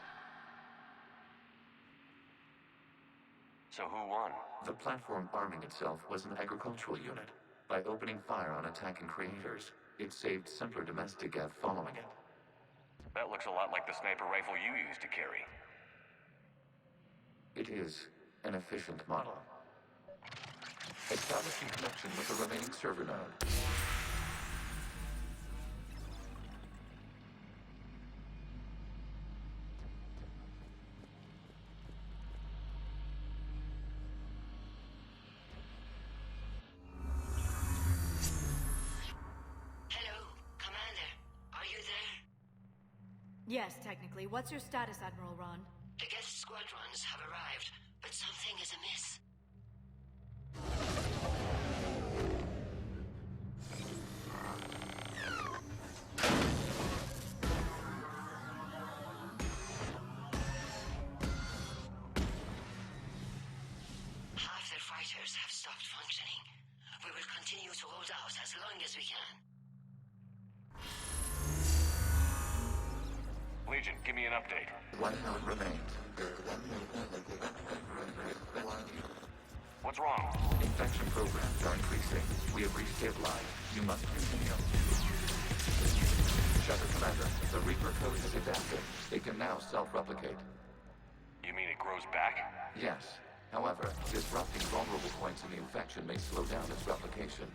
So who won? The platform arming itself was an agricultural unit. By opening fire on attacking creators, it saved simpler domestic Geth following it. That looks a lot like the sniper rifle you used to carry. It is an efficient model. Establishing connection with the remaining server node. Yes, technically. What's your status, Admiral Ron? The Geth squadrons have arrived, but something is amiss. Half their fighters have stopped functioning. We will continue to hold out as long as we can. Legion, give me an update. 1 node remains. What's wrong? Infection programs are increasing. We have restabilized. You must continue. Shutter Commander, the Reaper code is adapted. It can now self-replicate. You mean it grows back? Yes. However, disrupting vulnerable points in the infection may slow down its replication.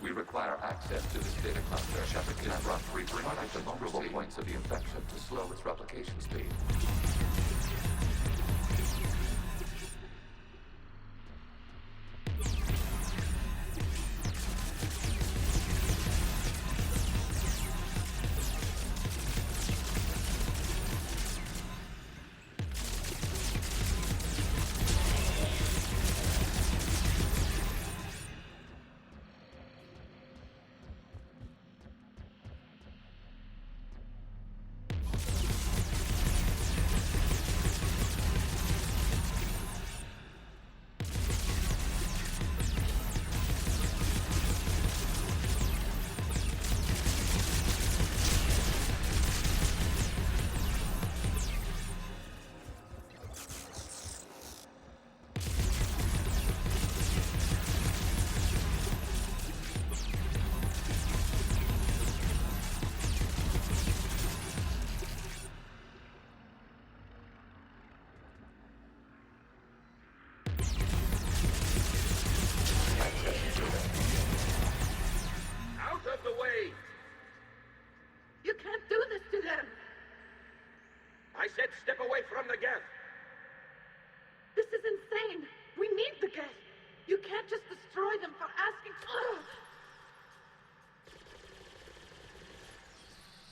We require access to this data cluster. Shepard can abruptly target the vulnerable points of the infection to slow its replication speed.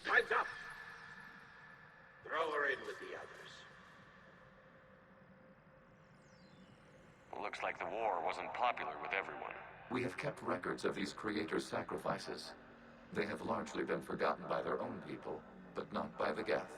Time's up. Throw her in with the others. Looks like the war wasn't popular with everyone. We have kept records of these creators' sacrifices. They have largely been forgotten by their own people, but not by the Geth.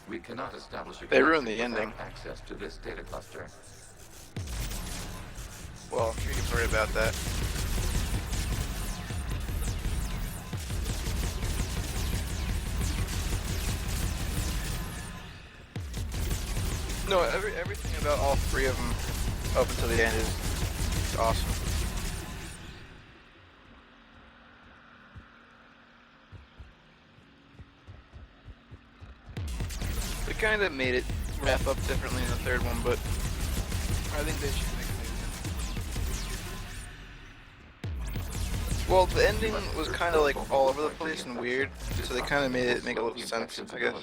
We cannot establish a They ruined the ending. Access to this data cluster. Well, I'm sure you've heard about that. No, everything about all three of them up until the end is awesome. They kind of made it wrap up differently in the third one, but I think they should make a new one. Well, the ending was kind of like all over the place and weird, so they kind of made it make a little sense, I guess.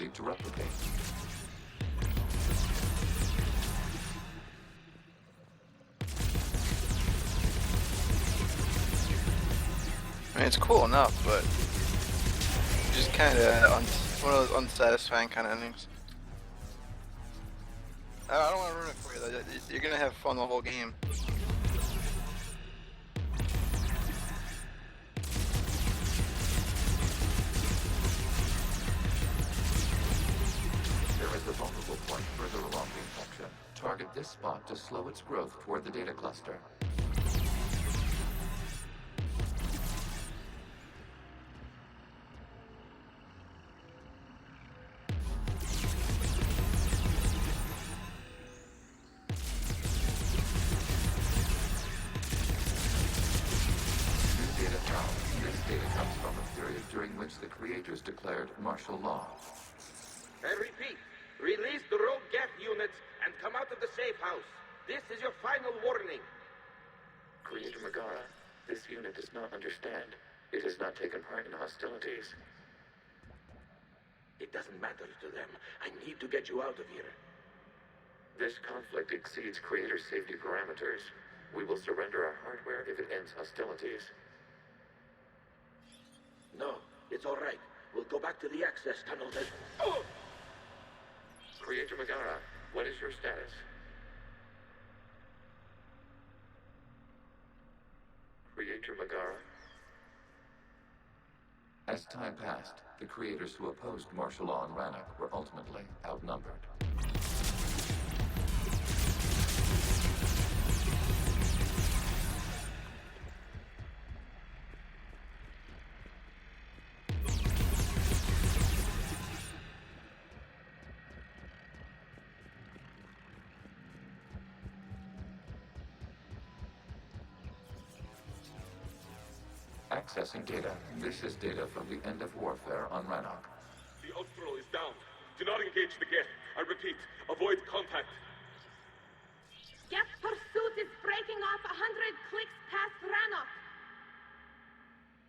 I mean, it's cool enough, but just kind of one of those unsatisfying kind of endings. I don't want to ruin it for you, though. You're gonna have fun the whole game. There is a vulnerable point further along the infection. Target this spot to slow its growth toward the data cluster. The creators declared martial law. I repeat, release the rogue Geth units and come out of the safe house. This is your final warning. Creator Megara, this unit does not understand. It has not taken part in hostilities. It doesn't matter to them. I need to get you out of here. This conflict exceeds Creator safety parameters. We will surrender our hardware if it ends hostilities. No. It's all right. We'll go back to the access tunnel then. Oh! Creator Megara, what is your status? Creator Megara? As time passed, the creators who opposed martial law in Rannoch were ultimately outnumbered. Accessing data. This is data from the end of warfare on Rannoch. The Austral is down. Do not engage the Geth. I repeat, avoid contact. Geth pursuit is breaking off 100 clicks past Rannoch.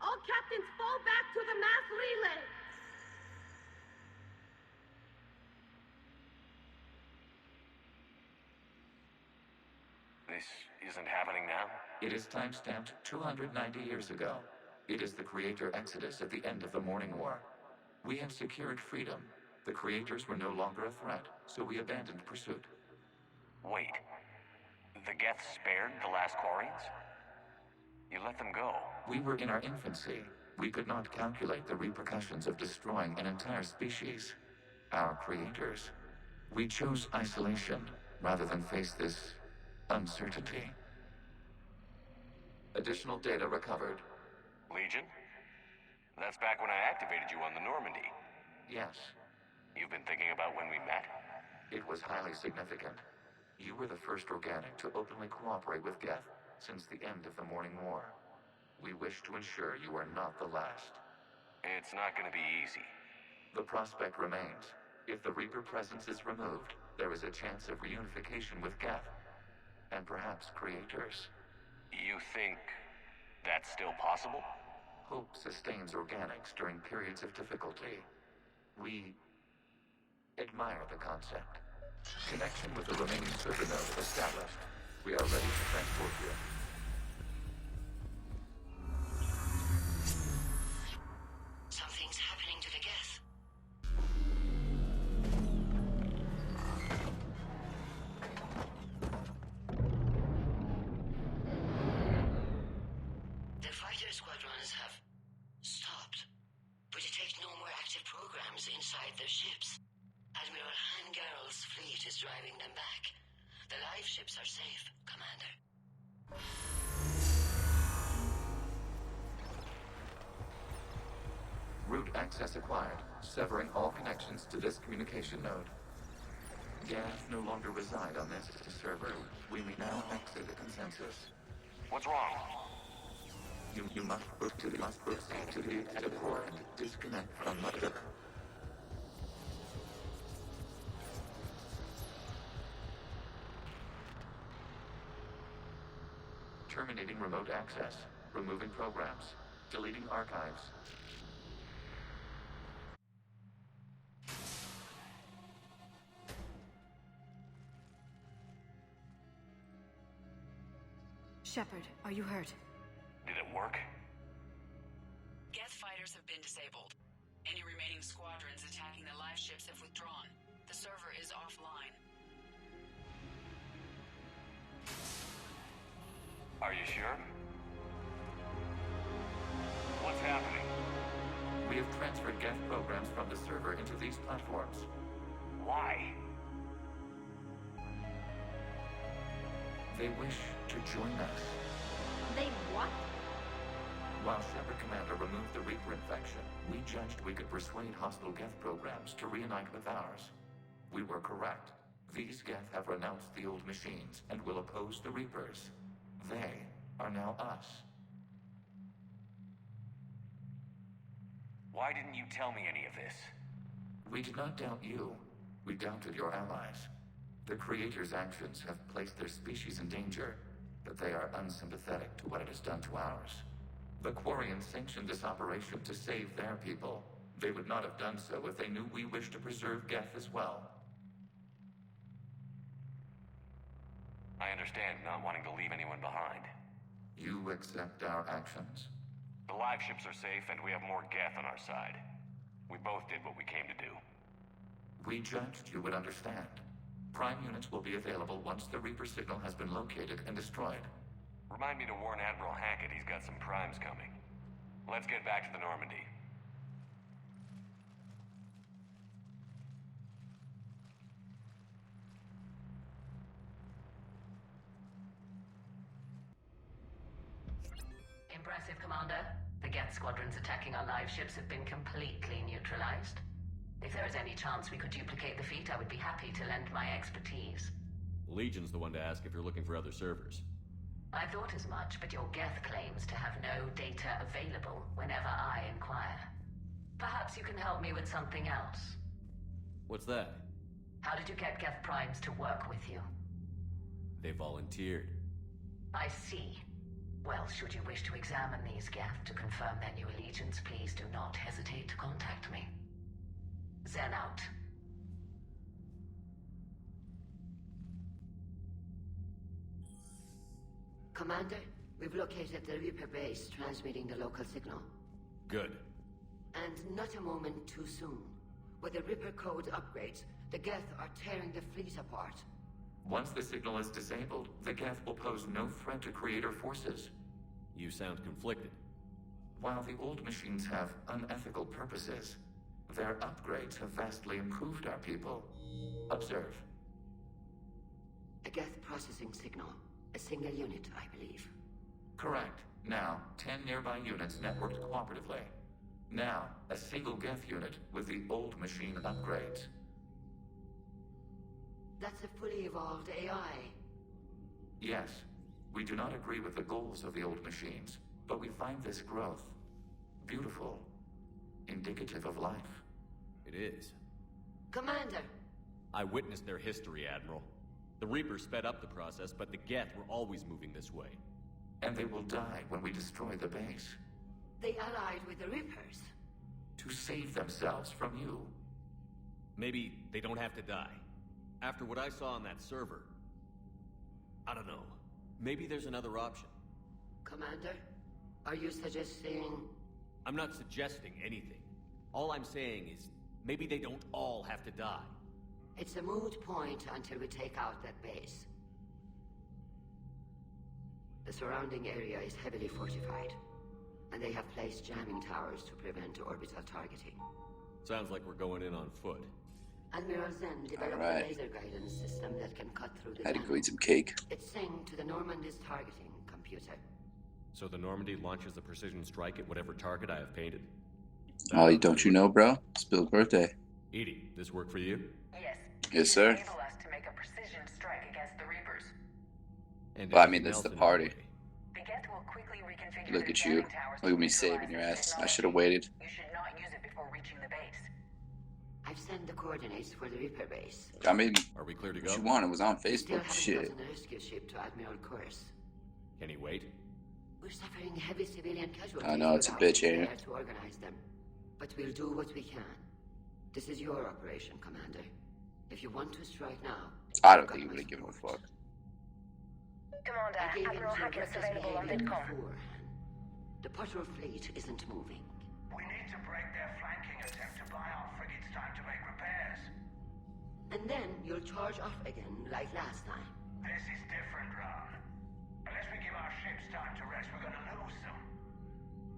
All captains fall back to the mass relay. This isn't happening now? It is timestamped 290 years ago. It is the Creator Exodus at the end of the Morning War. We had secured freedom. The Creators were no longer a threat, so we abandoned pursuit. Wait. The Geth spared the last Quarians? You let them go. We were in our infancy. We could not calculate the repercussions of destroying an entire species. Our creators. We chose isolation rather than face this uncertainty. Additional data recovered. Legion? That's back when I activated you on the Normandy. Yes. You've been thinking about when we met? It was highly significant. You were the first organic to openly cooperate with Geth since the end of the Morning War. We wish to ensure you are not the last. It's not going to be easy. The prospect remains. If the Reaper presence is removed, there is a chance of reunification with Geth. And perhaps creators. You think that's still possible? Hope sustains organics during periods of difficulty. We admire the concept. Connection with the remaining server node established. We are ready to transport you. Something's happening to the Geth. The fighter squadrons have stopped. We detect no more active programs inside their ships. Admiral Hangarl's fleet is driving them back. The live ships are safe, Commander. Route access acquired, severing all connections to this communication node. Geth no longer reside on this server. We may now exit the consensus. What's wrong? You must proceed to the exit port and disconnect from mother. Terminating remote access. Removing programs. Deleting archives. Shepard, are you hurt? Did it work? fighters have been disabled. Any remaining squadrons attacking the live ships have withdrawn. The server is offline. Are you sure? What's happening? We have transferred Geth programs from the server into these platforms. Why? They wish to join us. They what? While Shepard Commander removed the Reaper infection, we judged we could persuade hostile Geth programs to reunite with ours. We were correct. These Geth have renounced the old machines and will oppose the Reapers. They are now us. Why didn't you tell me any of this? We did not doubt you. We doubted your allies. The Creator's actions have placed their species in danger, but they are unsympathetic to what it has done to ours. The Quarians sanctioned this operation to save their people. They would not have done so if they knew we wished to preserve Geth as well. I understand not wanting to leave anyone behind. You accept our actions? The live ships are safe, and we have more Geth on our side. We both did what we came to do. We judged you would understand. Prime units will be available once the Reaper signal has been located and destroyed. Remind me to warn Admiral Hackett he's got some primes coming. Let's get back to the Normandy. Impressive, Commander. The Geth squadrons attacking our live ships have been completely neutralized. If there is any chance we could duplicate the feat, I would be happy to lend my expertise. Legion's the one to ask if you're looking for other servers. I thought as much, but your Geth claims to have no data available whenever I inquire. Perhaps you can help me with something else. What's that? How did you get Geth primes to work with you? They volunteered. I see. Well, should you wish to examine these Geth to confirm their new allegiance, please do not hesitate to contact me. Zen out. Commander, we've located the Reaper base transmitting the local signal. Good. And not a moment too soon. With the Reaper code upgrades, the Geth are tearing the fleet apart. Once the signal is disabled, the Geth will pose no threat to Creator forces. You sound conflicted. While the old machines have unethical purposes, their upgrades have vastly improved our people. Observe. A Geth processing signal. A single unit, I believe. Correct. Now, 10 nearby units networked cooperatively. Now, a single Geth unit with the old machine upgrades. That's a fully evolved AI. Yes. We do not agree with the goals of the old machines, but we find this growth beautiful, indicative of life. It is. Commander! I witnessed their history, Admiral. The Reapers sped up the process, but the Geth were always moving this way. And they will die when we destroy the base. They allied with the Reapers. To save themselves from you. Maybe they don't have to die. After what I saw on that server, I don't know. Maybe there's another option. Commander, are you suggesting... I'm not suggesting anything. All I'm saying is, maybe they don't all have to die. It's a moot point until we take out that base. The surrounding area is heavily fortified, and they have placed jamming towers to prevent orbital targeting. Sounds like we're going in on foot. Admiral Zen developed a laser guidance system that can cut through the Had to jamming. go eat some cake. It's synced to the Normandy's targeting computer. So the Normandy launches a precision strike at whatever target I have painted? Ollie, don't you know, bro? It's Bill's birthday. Edie, this work for you? Yes. Yes, sir. Enable us to make a precision strike against the Reapers. And Well, I mean, anything that's else the in party. The Geth will quickly reconfigure Look their at you. jamming towers Look to at me neutralize saving your this ass. I technology. should have waited. You should not use it before reaching the base. I've sent the coordinates for the Reaper base. I mean, Are we clear to what go? you want? It was on We still Facebook. haven't Shit. gotten a rescue ship to Admiral Kurz. Can he wait? We're suffering heavy civilian casualties. I know, it's a without bitch, ain't it? there to organize them. But we'll do what we can. This is your operation, Commander. If you want to strike now... I don't you've got think he my would have given a support. fuck. Commander, I gave in Admiral to Hackett's reckless available on behavior VidCom. beforehand. The patrol fleet isn't moving. We need to break their flanking attempt to buy our frigates time to make repairs. And then you'll charge off again like last time. This is different, Ron. Unless we give our ships time to rest, we're gonna lose them.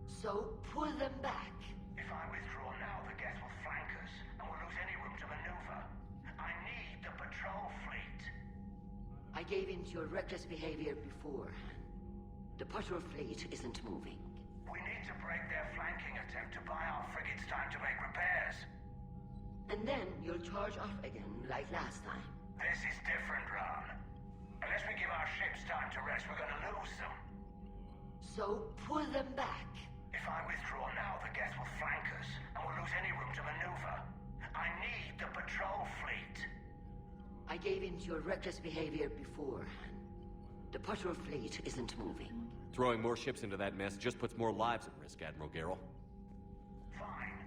So pull them back. If I withdraw now, the Geth will flank us, and we'll lose any room to maneuver. I need the patrol fleet. I gave in to your reckless behavior beforehand. The patrol fleet isn't moving. We need to break their flanking attempt to buy our frigates time to make repairs. And then you'll charge off again like last time. This is different, Ron. Unless we give our ships time to rest, we're gonna lose them. So pull them back. If I withdraw now, the Geth will flank us, and we'll lose any room to maneuver. I need the patrol fleet. I gave in to your reckless behavior beforehand. The patrol fleet isn't moving. Throwing more ships into that mess just puts more lives at risk, Admiral Garrel. Fine.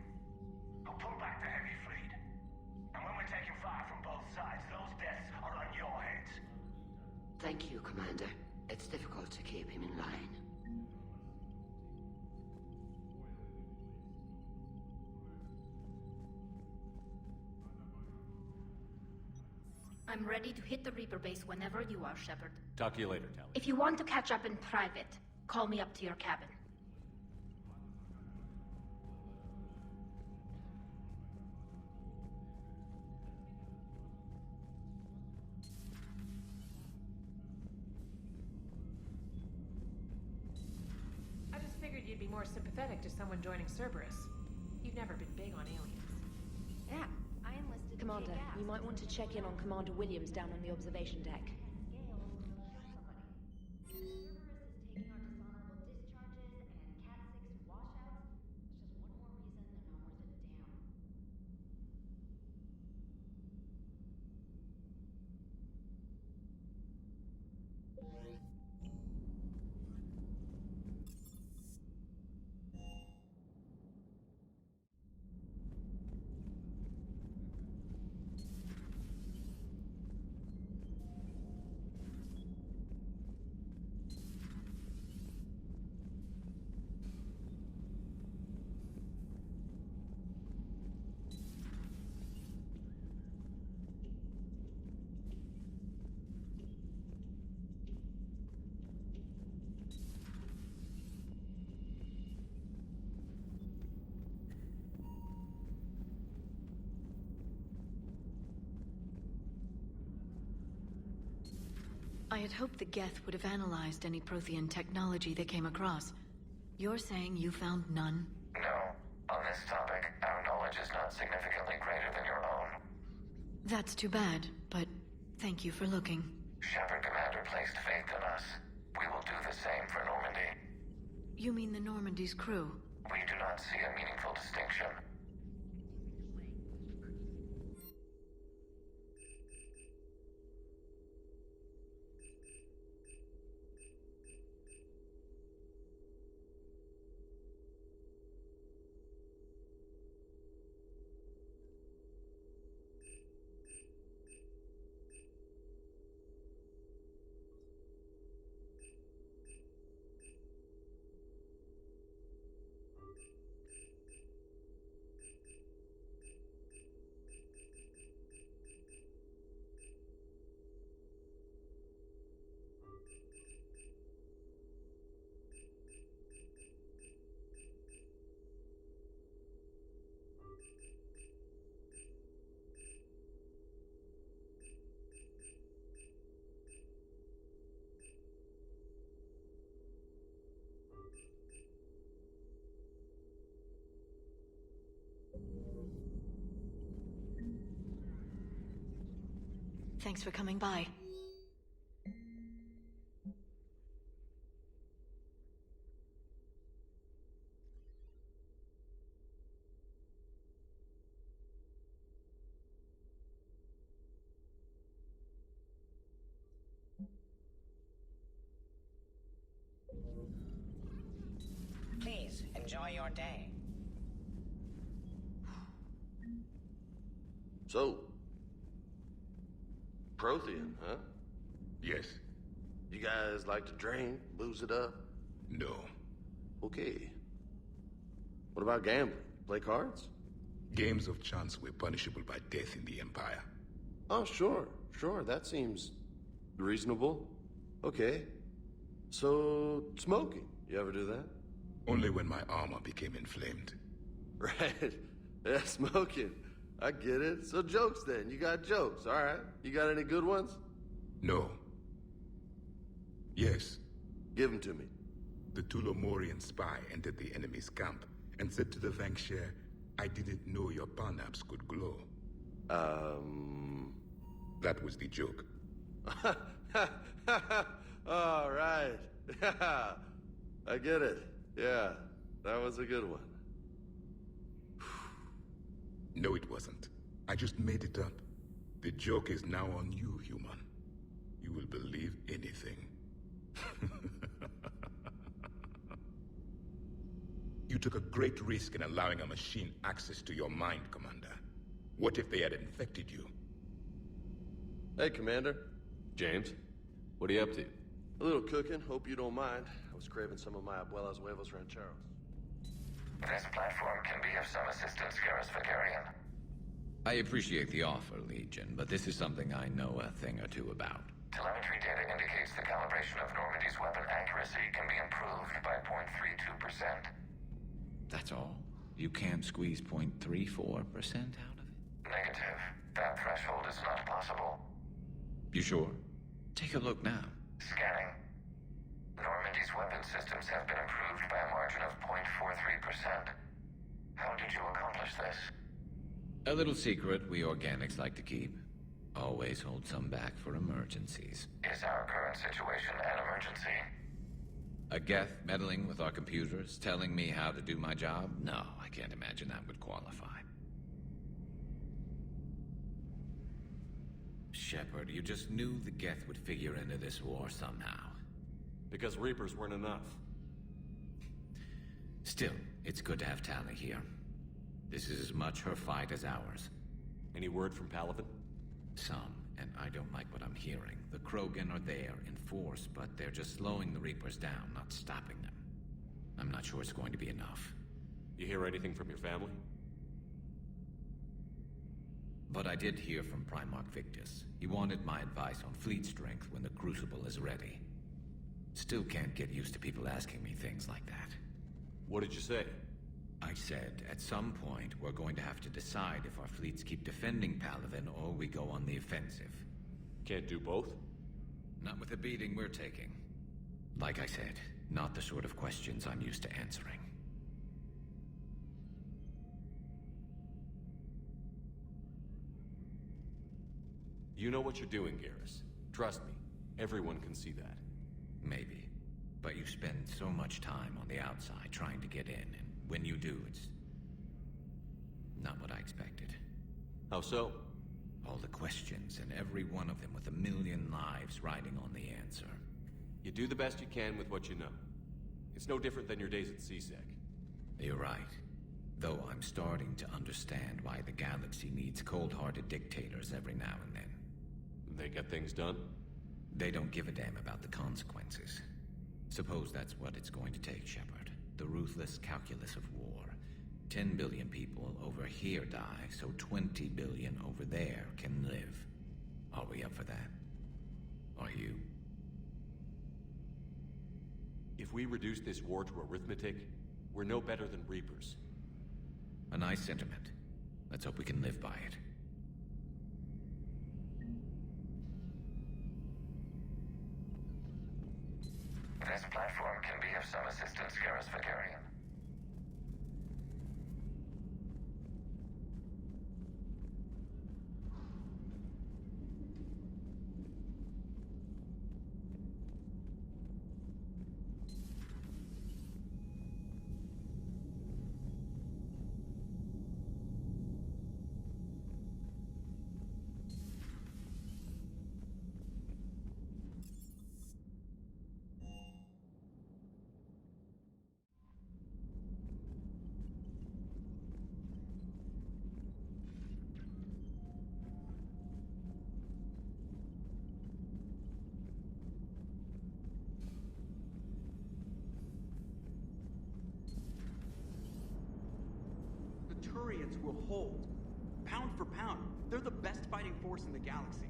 I'll pull back the heavy fleet. And when we're taking fire from both sides, those deaths are on your heads. Thank you, Commander. It's difficult to keep him in line. I'm ready to hit the Reaper base whenever you are, Shepard. Talk to you later, Tali. If you want to catch up in private, call me up to your cabin. I just figured you'd be more sympathetic to someone joining Cerberus. You've never been big on aliens. Yeah, I enlisted. Commander, you might want to check in on Commander Williams down on the observation deck. I had hoped the Geth would have analyzed any Prothean technology they came across. You're saying you found none? No. On this topic, our knowledge is not significantly greater than your own. That's too bad, but thank you for looking. Shepard Commander placed faith in us. We will do the same for Normandy. You mean the Normandy's crew? We do not see a meaningful distinction. Thanks for coming by. Please, enjoy your day. So, Prothean, huh? Yes. You guys like to drink, booze it up? No. Okay. What about gambling? Play cards? Games of chance were punishable by death in the Empire. Oh, sure. That seems reasonable. Okay. So, smoking. You ever do that? Only when my armor became inflamed. Right. Yeah, smoking. I get it. So jokes then. You got jokes. All right. You got any good ones? No. Yes. Give them to me. The Tulomorian spy entered the enemy's camp and said to the Vankshare, "I didn't know your parnaps could glow." That was the joke. All right. I get it. Yeah, that was a good one. No, it wasn't. I just made it up. The joke is now on you, human. You will believe anything. You took a great risk in allowing a machine access to your mind, Commander. What if they had infected you? Hey, Commander. James, what are you up to? A little cooking. Hope you don't mind. I was craving some of my abuela's huevos rancheros. This platform can be of some assistance, Garrus Vakarian. I appreciate the offer, Legion, but this is something I know a thing or two about. Telemetry data indicates the calibration of Normandy's weapon accuracy can be improved by 0.32%. That's all? You can't squeeze 0.34% out of it? Negative. That threshold is not possible. You sure? Take a look now. Scanning. Normandy's weapon systems have been improved by a margin of 0.43%. How did you accomplish this? A little secret we organics like to keep. Always hold some back for emergencies. Is our current situation an emergency? A Geth meddling with our computers, telling me how to do my job? No, I can't imagine that would qualify. Shepard, you just knew the Geth would figure into this war somehow. Because Reapers weren't enough. Still, it's good to have Tali here. This is as much her fight as ours. Any word from Palaven? Some, and I don't like what I'm hearing. The Krogan are there in force, but they're just slowing the Reapers down, not stopping them. I'm not sure it's going to be enough. You hear anything from your family? But I did hear from Primarch Victus. He wanted my advice on fleet strength when the Crucible is ready. Still can't get used to people asking me things like that. What did you say? I said, at some point, we're going to have to decide if our fleets keep defending Palaven or we go on the offensive. Can't do both? Not with the beating we're taking. Like I said, not the sort of questions I'm used to answering. You know what you're doing, Garrus. Trust me, everyone can see that. Maybe. But you spend so much time on the outside trying to get in, and when you do, it's not what I expected. How so? All the questions, and every one of them with a million lives riding on the answer. You do the best you can with what you know. It's no different than your days at CSEC. You're right. Though I'm starting to understand why the galaxy needs cold-hearted dictators every now and then. They get things done? They don't give a damn about the consequences. Suppose that's what it's going to take, Shepard. The ruthless calculus of war. 10 billion people over here die, so 20 billion over there can live. Are we up for that? Are you? If we reduce this war to arithmetic, we're no better than Reapers. A nice sentiment. Let's hope we can live by it. This platform can be of some assistance, Garrus Vakarian. through a hold. Pound for pound, they're the best fighting force in the galaxy.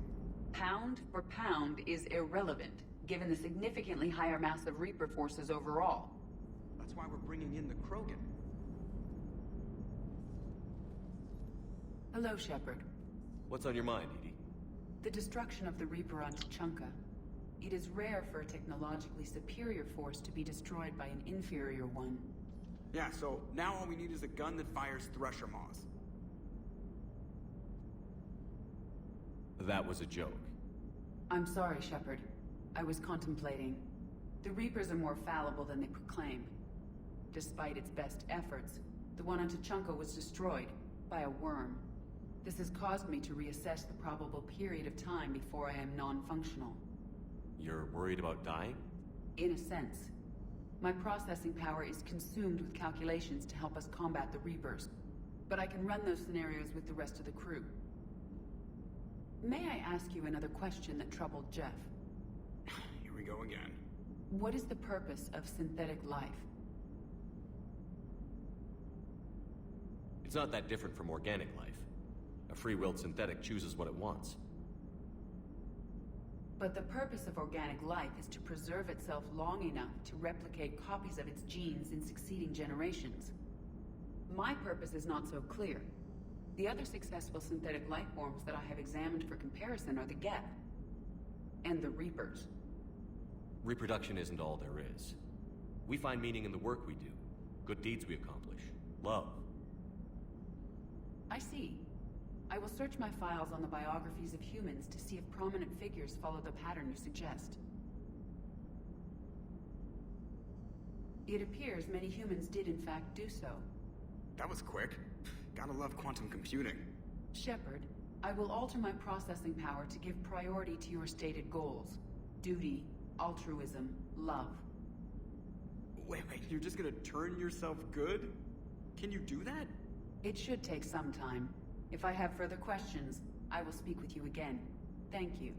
Pound for pound is irrelevant, given the significantly higher mass of Reaper forces overall. That's why we're bringing in the Krogan. Hello, Shepard. What's on your mind, Edie? The destruction of the Reaper on Tuchanka. It is rare for a technologically superior force to be destroyed by an inferior one. Yeah, so now all we need is a gun that fires Thresher Maws. That was a joke. I'm sorry, Shepard. I was contemplating. The Reapers are more fallible than they proclaim. Despite its best efforts, the one on Tuchanka was destroyed by a worm. This has caused me to reassess the probable period of time before I am non-functional. You're worried about dying? In a sense. My processing power is consumed with calculations to help us combat the Reapers. But I can run those scenarios with the rest of the crew. May I ask you another question that troubled Jeff? Here we go again. What is the purpose of synthetic life? It's not that different from organic life. A free-willed synthetic chooses what it wants. But the purpose of organic life is to preserve itself long enough to replicate copies of its genes in succeeding generations. My purpose is not so clear. The other successful synthetic life forms that I have examined for comparison are the Geth and the Reapers. Reproduction isn't all there is. We find meaning in the work we do, good deeds we accomplish, love. I see. I will search my files on the biographies of humans to see if prominent figures follow the pattern you suggest. It appears many humans did in fact do so. That was quick. Gotta love quantum computing. Shepard, I will alter my processing power to give priority to your stated goals. Duty, altruism, love. Wait, you're just gonna turn yourself good? Can you do that? It should take some time. If I have further questions, I will speak with you again. Thank you.